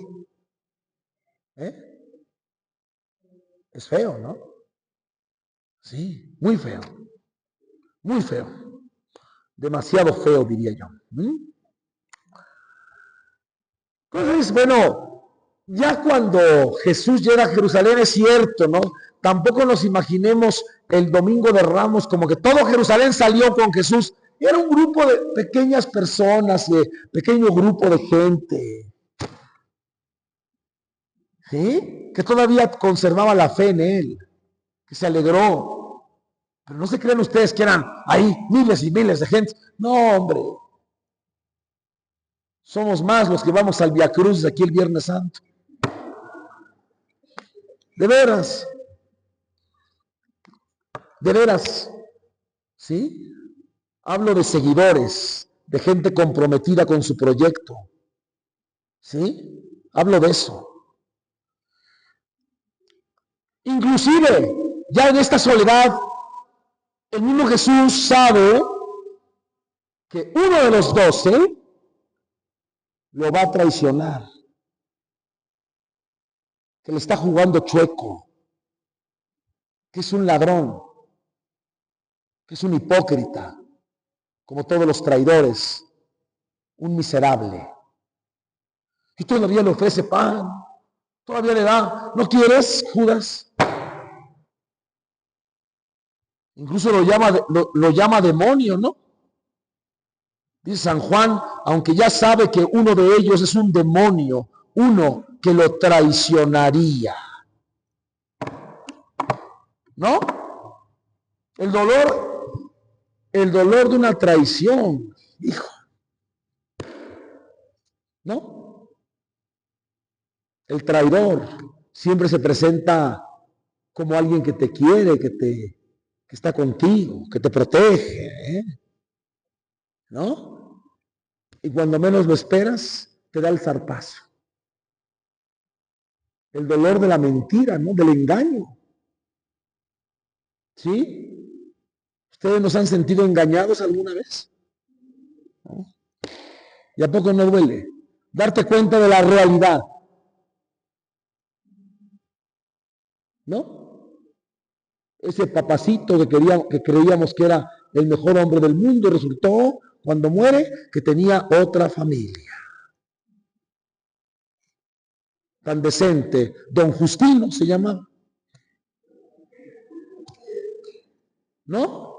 Es feo, ¿no? Sí, muy feo. Muy feo. Demasiado feo, diría yo. Entonces, bueno, ya cuando Jesús llega a Jerusalén, es cierto, ¿no? Tampoco nos imaginemos el Domingo de Ramos como que todo Jerusalén salió con Jesús. Era un grupo de pequeñas personas, de pequeño grupo de gente, ¿sí? Que todavía conservaba la fe en él, que se alegró. Pero no se crean ustedes que eran ahí miles y miles de gente. No, hombre. Somos más los que vamos al Via Cruz aquí el Viernes Santo. De veras. De veras. ¿Sí? Hablo de seguidores, de gente comprometida con su proyecto. ¿Sí? Hablo de eso. Inclusive, ya en esta soledad, el mismo Jesús sabe que uno de los 12 lo va a traicionar, que le está jugando chueco, que es un ladrón, que es un hipócrita, como todos los traidores, un miserable. Y todavía le ofrece pan, todavía le da, ¿no quieres, Judas? Incluso lo llama demonio, ¿no? Dice San Juan, aunque ya sabe que uno de ellos es un demonio, uno que lo traicionaría. ¿No? El dolor de una traición, hijo. ¿No? El traidor siempre se presenta como alguien que te quiere, que está contigo, que te protege, ¿eh? ¿No? Y cuando menos lo esperas, te da el zarpazo. El dolor de la mentira, ¿no? Del engaño. ¿Sí? ¿Ustedes nos han sentido engañados alguna vez? ¿No? ¿Y a poco no duele? Darte cuenta de la realidad. ¿No? Ese papacito que creíamos que era el mejor hombre del mundo, resultó, cuando muere, que tenía otra familia. Tan decente, don Justino se llamaba. ¿No?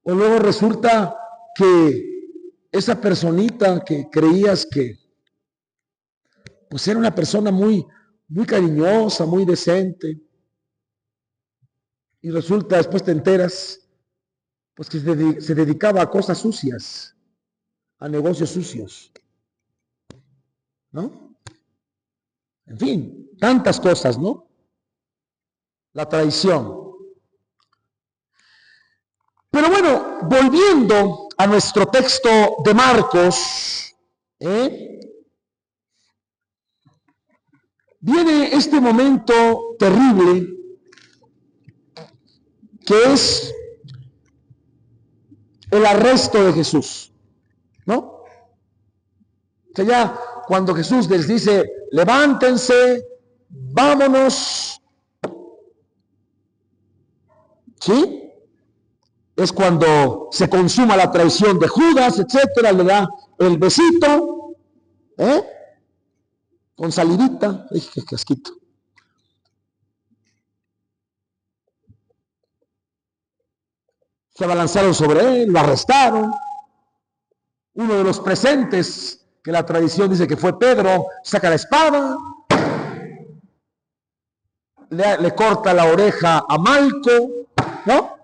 O luego resulta que esa personita que creías que pues era una persona muy, muy cariñosa, muy decente, y resulta, después te enteras, pues que se dedicaba a cosas sucias, a negocios sucios, ¿no? En fin, tantas cosas, ¿no? La traición. Pero bueno, volviendo a nuestro texto de Marcos, viene este momento terrible que es el arresto de Jesús, ¿no? O sea, ya cuando Jesús les dice, levántense, vámonos, ¿sí? Es cuando se consuma la traición de Judas, etcétera, le da el besito, con salivita, qué casquito. Se abalanzaron sobre él, lo arrestaron. Uno de los presentes, que la tradición dice que fue Pedro, saca la espada, le corta la oreja a Malco, ¿no?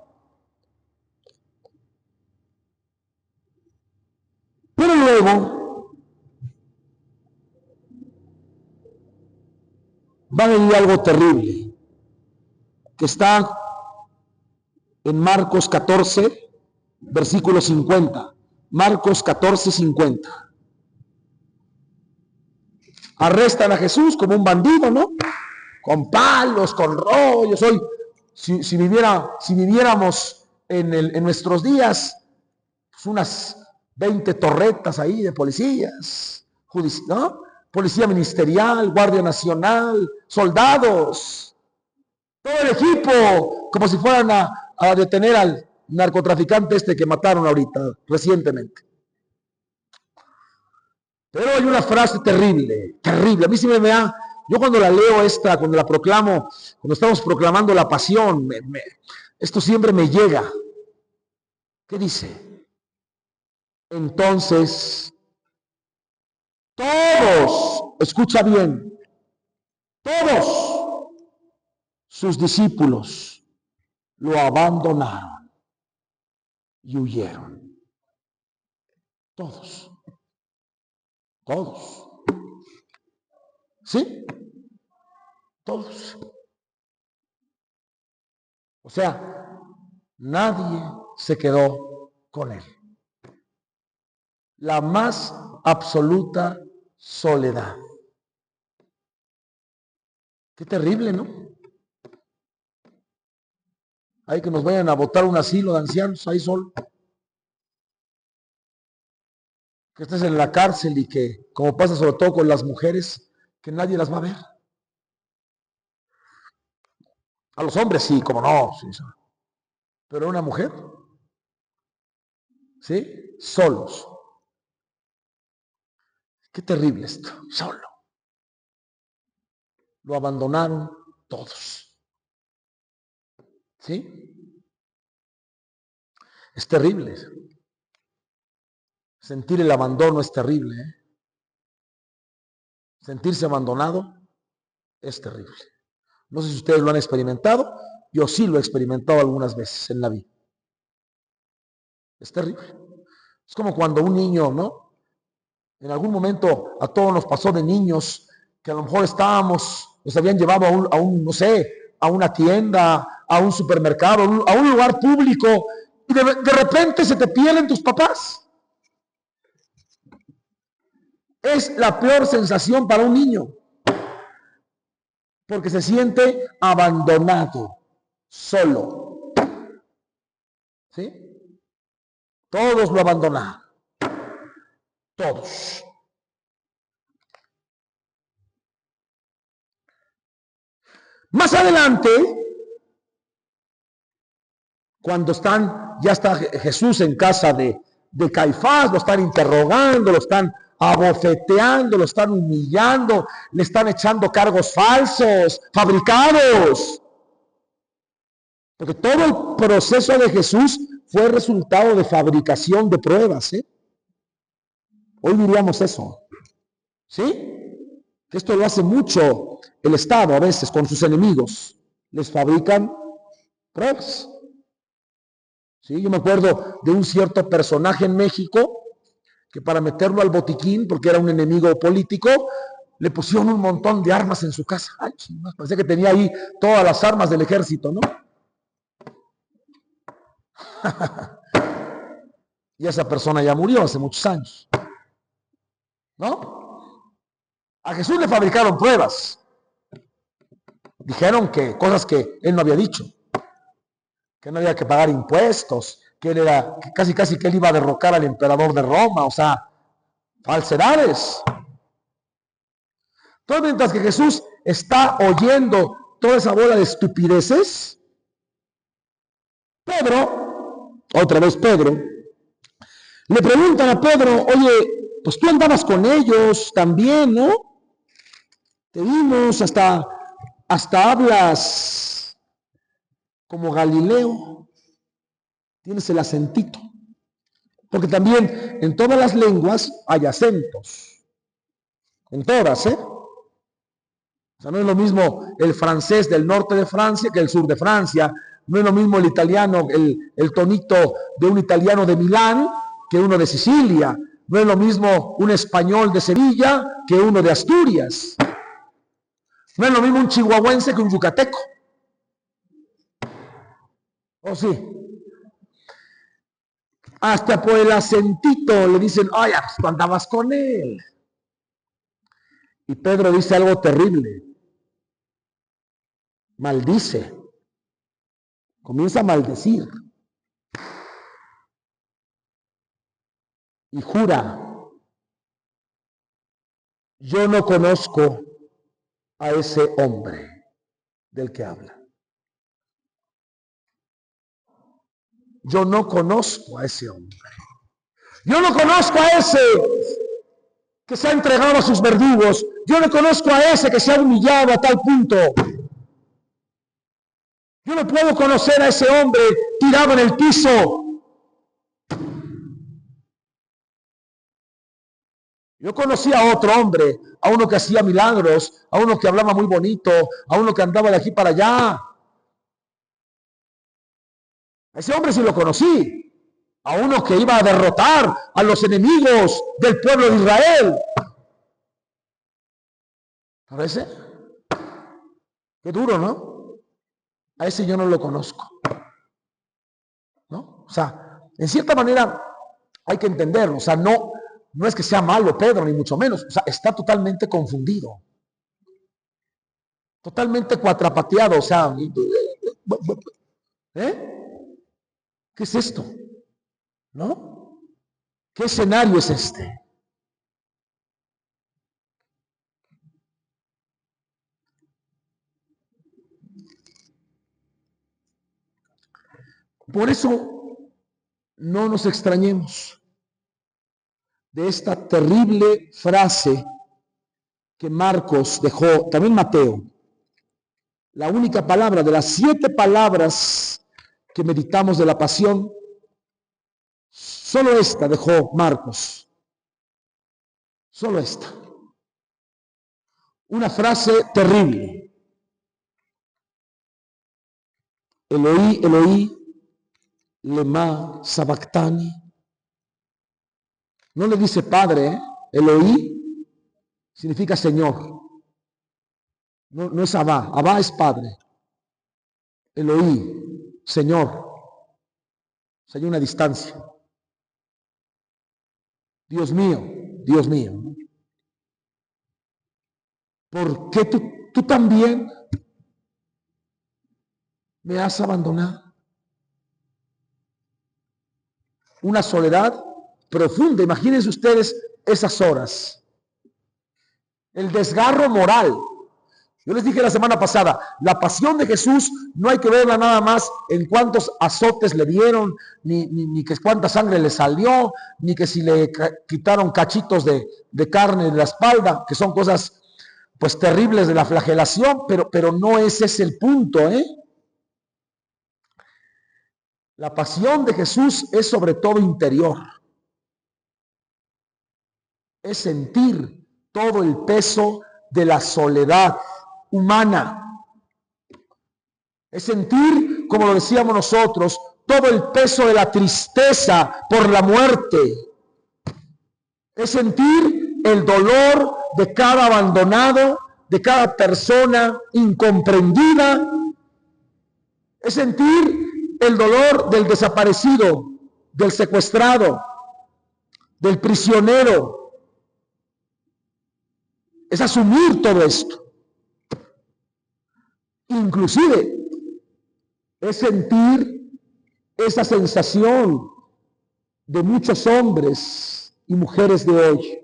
Pero luego va a venir algo terrible, que está en Marcos 14, versículo 50. Marcos 14, 50. Arrestan a Jesús como un bandido, ¿no? Con palos, con rollos. Hoy, si viviéramos en nuestros días, pues unas 20 torretas ahí de policías, ¿no? Policía ministerial, Guardia Nacional, soldados, todo el equipo, como si fueran a detener al narcotraficante este que mataron ahorita, recientemente. Pero hay una frase terrible, terrible. A mí sí me da, yo cuando la leo esta, cuando la proclamo, cuando estamos proclamando la pasión, esto siempre me llega. ¿Qué dice? Entonces, todos, escucha bien, todos sus discípulos lo abandonaron y huyeron. Todos. Todos. ¿Sí? Todos. O sea, nadie se quedó con él. La más absoluta soledad. Qué terrible, ¿no? Hay que nos vayan a botar un asilo de ancianos ahí solo. que estés en la cárcel y que, como pasa sobre todo con las mujeres, que nadie las va a ver. A los hombres sí, como no, sí, sí. Pero a una mujer, ¿sí? Solos. Qué terrible esto, solo. Lo abandonaron todos. ¿Sí? Es terrible. Sentir el abandono es terrible. Sentirse abandonado es terrible. No sé si ustedes lo han experimentado. Yo sí lo he experimentado algunas veces en la vida. Es terrible. Es como cuando un niño, ¿no? En algún momento a todos nos pasó de niños que a lo mejor nos habían llevado no sé, a una tienda, a un supermercado, a un lugar público, y de repente se te pierden tus papás. Es la peor sensación para un niño, porque se siente abandonado, solo. ¿Sí? Todos lo abandonaron. Todos. Más adelante, cuando ya está Jesús en casa de Caifás, lo están interrogando, lo están abofeteando, lo están humillando, le están echando cargos falsos, fabricados. Porque todo el proceso de Jesús fue resultado de fabricación de pruebas. Hoy diríamos eso. ¿Sí? Esto lo hace mucho el Estado a veces con sus enemigos. Les fabrican pruebas. ¿Sí? Yo me acuerdo de un cierto personaje en México que para meterlo al botiquín, porque era un enemigo político, le pusieron un montón de armas en su casa. Ay, parecía que tenía ahí todas las armas del ejército, ¿no? Y esa persona ya murió hace muchos años. ¿No? A Jesús le fabricaron pruebas. Dijeron que cosas que él no había dicho. Que no había que pagar impuestos, que él era, que casi que él iba a derrocar al emperador de Roma, o sea, falsedades. Todo mientras que Jesús está oyendo toda esa bola de estupideces, Pedro, otra vez Pedro, le preguntan a Pedro, oye, pues tú andabas con ellos también, ¿no? Te vimos, hasta hablas como Galileo, tienes el acentito. Porque también en todas las lenguas hay acentos. En todas, ¿eh? O sea, no es lo mismo el francés del norte de Francia que el sur de Francia. No es lo mismo el italiano, el tonito de un italiano de Milán que uno de Sicilia. No es lo mismo un español de Sevilla que uno de Asturias. No es lo mismo un chihuahuense que un yucateco. ¿O sí? Hasta por el acentito le dicen, ay, pues tú andabas con él. Y Pedro dice algo terrible. Maldice. Comienza a maldecir. Y jura, yo no conozco a ese hombre del que habla. Yo no conozco a ese hombre. Yo no conozco a ese que se ha entregado a sus verdugos. Yo no conozco a ese que se ha humillado a tal punto. Yo no puedo conocer a ese hombre tirado en el piso. Yo conocí a otro hombre, a uno que hacía milagros, a uno que hablaba muy bonito, a uno que andaba de aquí para allá. A ese hombre sí lo conocí. A uno que iba a derrotar a los enemigos del pueblo de Israel. ¿Parece? Qué duro, ¿no? A ese yo no lo conozco. ¿No? O sea, en cierta manera hay que entenderlo. O sea, no es que sea malo Pedro, ni mucho menos. O sea, está totalmente confundido. Totalmente cuatrapateado. O sea, ¿qué es esto? ¿No? ¿Qué escenario es este? Por eso no nos extrañemos de esta terrible frase que Marcos dejó, también Mateo. La única palabra de las 7 palabras que meditamos de la pasión, solo esta dejó Marcos. Solo esta. Una frase terrible. Eloí, Eloí, lema sabactani. No le dice padre, ¿eh? Eloí significa Señor. No es Abba. Abba es padre. Eloí, Señor. O sea, hay una distancia. Dios mío, Dios mío. ¿Por qué tú también me has abandonado? Una soledad profunda. Imagínense ustedes esas horas. El desgarro moral. Yo les dije la semana pasada, la pasión de Jesús no hay que verla nada más en cuántos azotes le dieron, ni que cuánta sangre le salió, ni que si le quitaron cachitos de carne de la espalda, que son cosas pues terribles de la flagelación, pero no ese es el punto, ¿eh? La pasión de Jesús es sobre todo interior. Es sentir todo el peso de la soledad humana. Es sentir, como lo decíamos nosotros, todo el peso de la tristeza por la muerte. Es sentir el dolor de cada abandonado, de cada persona incomprendida. Es sentir el dolor del desaparecido, del secuestrado, del prisionero. Es asumir todo esto. Inclusive es sentir esa sensación de muchos hombres y mujeres de hoy,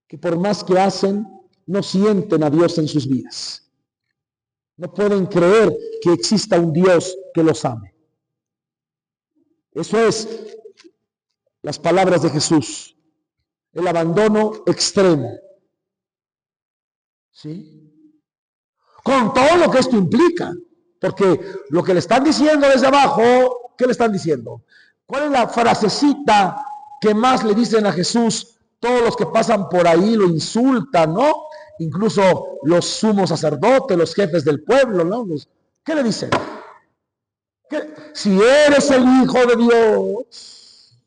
que por más que hacen, no sienten a Dios en sus vidas. No pueden creer que exista un Dios que los ame. Eso es las palabras de Jesús, el abandono extremo. ¿Sí? Con todo lo que esto implica, porque lo que le están diciendo desde abajo, ¿qué le están diciendo? ¿Cuál es la frasecita que más le dicen a Jesús? Todos los que pasan por ahí lo insultan, ¿no? Incluso los sumos sacerdotes, los jefes del pueblo, ¿no? ¿Qué le dicen? Si eres el Hijo de Dios,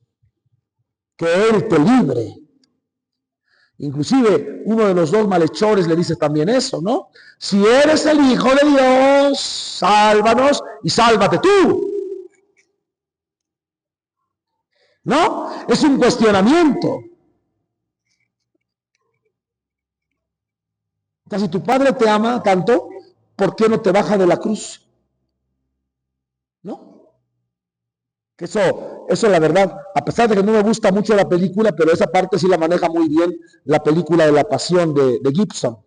que Él te libre. Inclusive uno de los 2 malhechores le dice también eso, ¿no? Si eres el Hijo de Dios, sálvanos y sálvate tú. ¿No? Es un cuestionamiento. O sea, si tu padre te ama tanto, ¿por qué no te baja de la cruz? ¿No? Que eso la verdad, a pesar de que no me gusta mucho la película, pero esa parte sí la maneja muy bien la película de La Pasión de Gibson.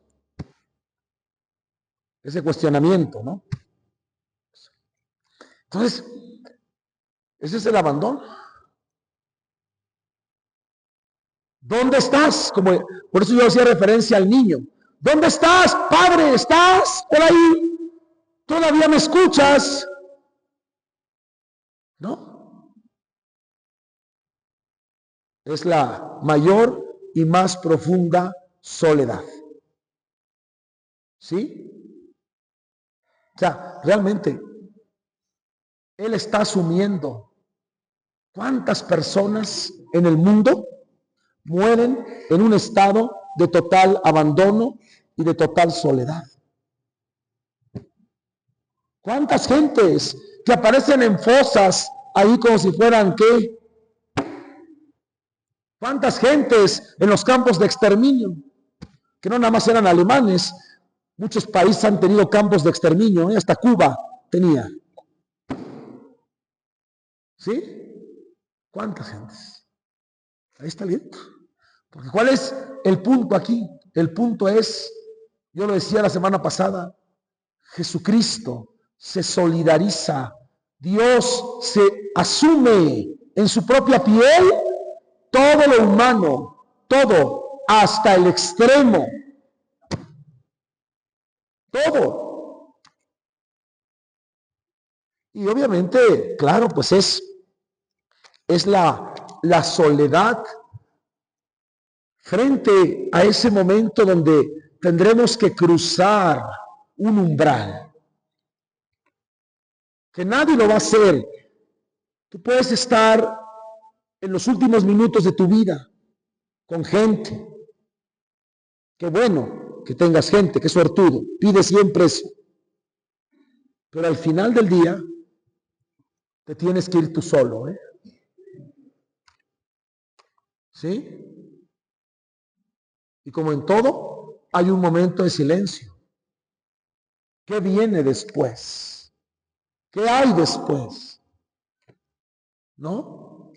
Ese cuestionamiento, ¿no? Entonces, ese es el abandono. ¿Dónde estás? Por eso yo hacía referencia al niño. ¿Dónde estás, padre? ¿Estás por ahí? ¿Todavía me escuchas? ¿No? Es la mayor y más profunda soledad. ¿Sí? O sea, realmente, él está asumiendo cuántas personas en el mundo mueren en un estado de total abandono y de total soledad. ¿Cuántas gentes que aparecen en fosas ahí como si fueran qué? ¿Cuántas gentes en los campos de exterminio? Que no nada más eran alemanes. Muchos países han tenido campos de exterminio, hasta Cuba tenía. ¿Sí? ¿Cuántas gentes? Ahí está el viento. Porque ¿cuál es el punto aquí? El punto es, yo lo decía la semana pasada, Jesucristo se solidariza Dios se asume en su propia piel todo lo humano, todo, hasta el extremo, todo. Y obviamente, claro, pues es la soledad frente a ese momento donde tendremos que cruzar un umbral, que nadie lo va a hacer. Tú puedes estar en los últimos minutos de tu vida con gente. Qué bueno que tengas gente, qué suertudo. Pide siempre eso. Pero al final del día te tienes que ir tú solo, ¿eh? ¿Sí? Y como en todo, hay un momento de silencio. ¿Qué viene después? ¿Qué hay después? ¿No?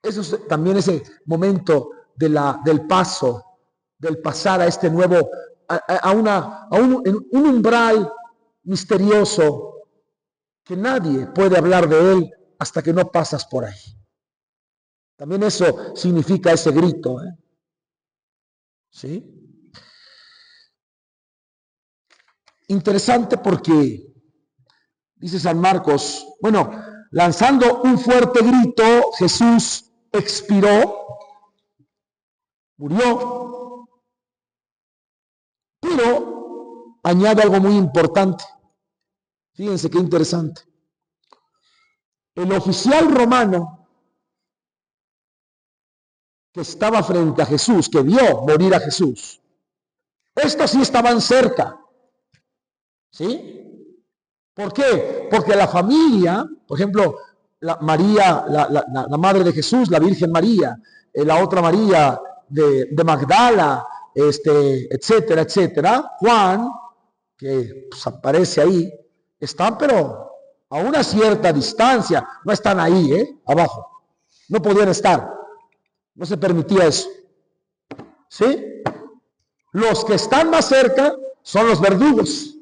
Eso es también ese momento del paso, del pasar a este nuevo, a un umbral misterioso que nadie puede hablar de él hasta que no pasas por ahí. También eso significa ese grito, ¿eh? ¿Sí? Interesante porque dice San Marcos, bueno, lanzando un fuerte grito, Jesús expiró, murió, pero añade algo muy importante. Fíjense qué interesante. El oficial romano que estaba frente a Jesús, que vio morir a Jesús, estos sí estaban cerca, ¿sí? ¿Por qué? Porque la familia, por ejemplo, María, la madre de Jesús, la Virgen María, la otra María de Magdala, etcétera, etcétera, Juan, que pues, aparece ahí, están pero a una cierta distancia, no están ahí, abajo, no podían estar, no se permitía eso, ¿sí? Los que están más cerca son los verdugos,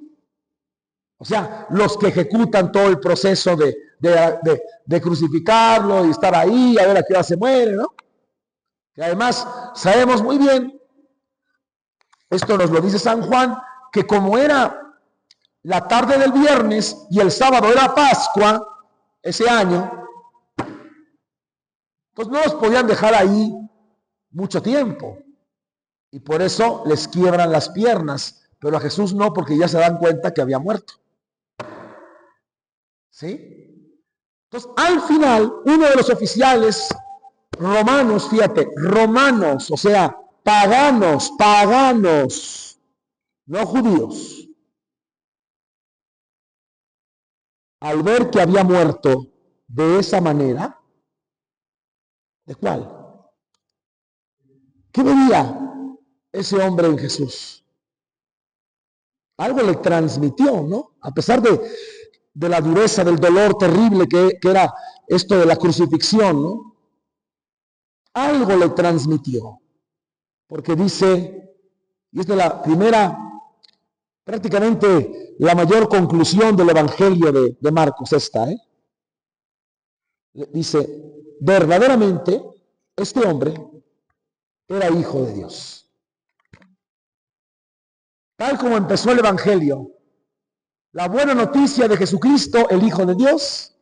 o sea, los que ejecutan todo el proceso de crucificarlo y estar ahí, a ver a qué hora se muere, ¿no? Que además sabemos muy bien, esto nos lo dice San Juan, que como era la tarde del viernes y el sábado era Pascua, ese año, pues no los podían dejar ahí mucho tiempo. Y por eso les quiebran las piernas, pero a Jesús no, porque ya se dan cuenta que había muerto. ¿Sí? Entonces, al final, uno de los oficiales romanos, fíjate, romanos, o sea, paganos, no judíos, al ver que había muerto de esa manera, ¿de cuál? ¿Qué veía ese hombre en Jesús? Algo le transmitió, ¿no? A pesar de la dureza, del dolor terrible que era esto de la crucifixión, ¿no? Algo le transmitió, porque dice, y esta es la primera, prácticamente la mayor conclusión del Evangelio de Marcos, dice, verdaderamente este hombre era hijo de Dios. Tal como empezó el Evangelio, la buena noticia de Jesucristo, el Hijo de Dios,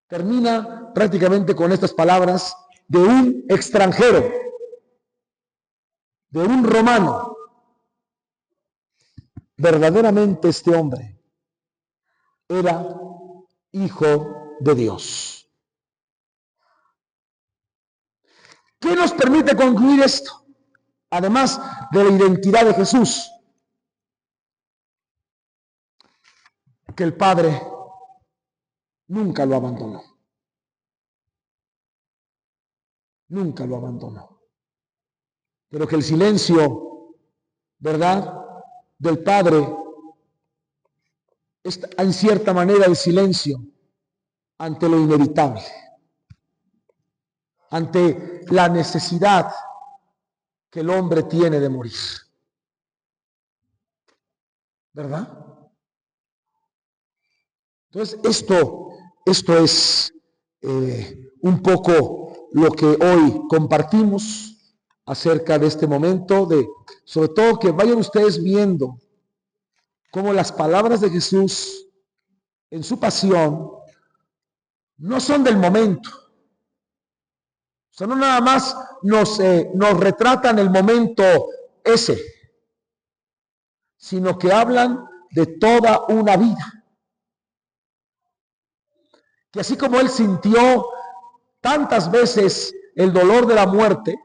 termina prácticamente con estas palabras de un extranjero, de un romano. Verdaderamente este hombre era hijo de Dios. ¿Qué nos permite concluir esto? Además de la identidad de Jesús, que el Padre nunca lo abandonó. Nunca lo abandonó. Pero que el silencio, ¿verdad?, del Padre es en cierta manera el silencio ante lo inevitable, ante la necesidad que el hombre tiene de morir. ¿Verdad? Entonces, esto es un poco lo que hoy compartimos acerca de este momento, sobre todo que vayan ustedes viendo cómo las palabras de Jesús en su pasión no son del momento. O sea, no nada más nos retratan el momento ese, sino que hablan de toda una vida. Que así como Él sintió tantas veces el dolor de la muerte,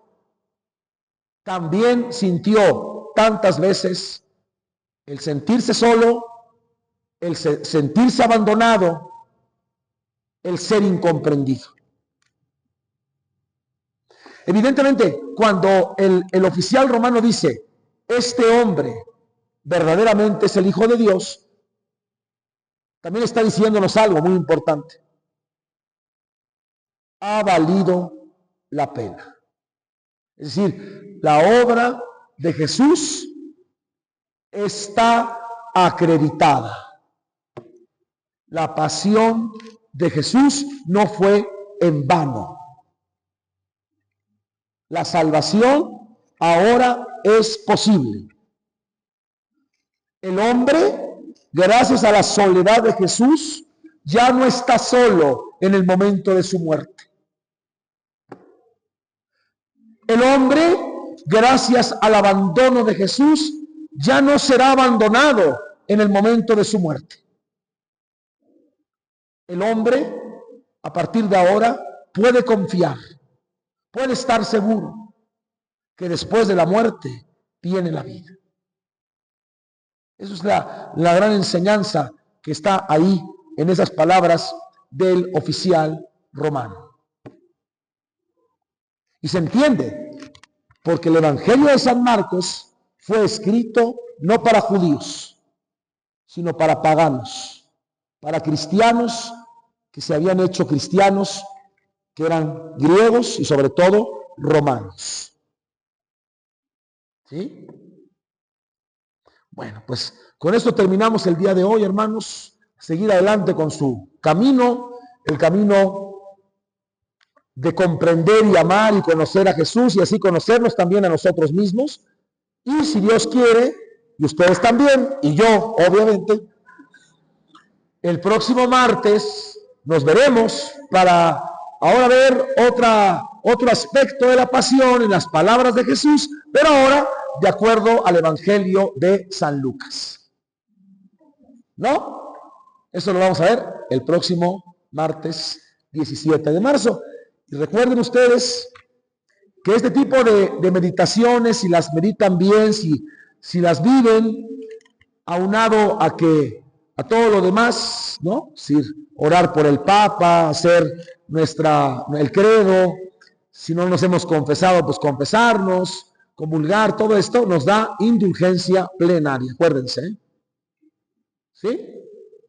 también sintió tantas veces el sentirse solo, el sentirse abandonado, el ser incomprendido. Evidentemente, cuando el oficial romano dice, este hombre verdaderamente es el Hijo de Dios, también está diciéndonos algo muy importante. Ha valido la pena. Es decir, la obra de Jesús está acreditada. La pasión de Jesús no fue en vano. La salvación ahora es posible. El hombre, gracias a la soledad de Jesús, ya no está solo en el momento de su muerte. El hombre, gracias al abandono de Jesús, ya no será abandonado en el momento de su muerte. El hombre, a partir de ahora, puede confiar, puede estar seguro que después de la muerte viene la vida. Esa es la gran enseñanza que está ahí en esas palabras del oficial romano. Y se entiende, porque el Evangelio de San Marcos fue escrito no para judíos, sino para paganos, para cristianos que se habían hecho cristianos, que eran griegos y sobre todo romanos. ¿Sí? Bueno, pues con esto terminamos el día de hoy, hermanos. Seguir adelante con su camino, el camino de comprender y amar y conocer a Jesús y así conocernos también a nosotros mismos. Y si Dios quiere, y ustedes también, y yo, obviamente, el próximo martes nos veremos para ahora ver otro aspecto de la pasión en las palabras de Jesús, pero ahora de acuerdo al Evangelio de San Lucas. ¿No? Eso lo vamos a ver el próximo martes 17 de marzo. Y recuerden ustedes que este tipo de meditaciones, si las meditan bien, si las viven, aunado a todo lo demás, ¿no? Es decir, orar por el Papa, hacer el credo, si no nos hemos confesado, pues confesarnos, comulgar, todo esto nos da indulgencia plenaria, acuérdense, ¿eh? ¿Sí?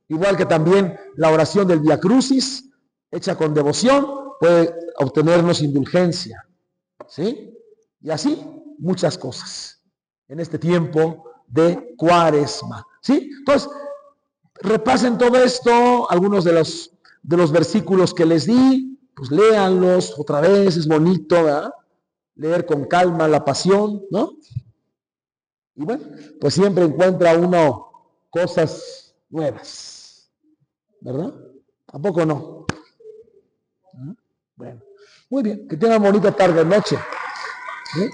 Igual que también la oración del Vía Crucis, hecha con devoción, puede obtenernos indulgencia, ¿sí? Y así muchas cosas en este tiempo de Cuaresma, ¿sí? Entonces, repasen todo esto, algunos de los versículos que les di, pues léanlos otra vez, es bonito, ¿verdad? Leer con calma la pasión, ¿no? Y bueno, pues siempre encuentra uno cosas nuevas, ¿verdad? ¿A poco no? Bueno, muy bien, que tengan bonita tarde, noche. ¿Sí?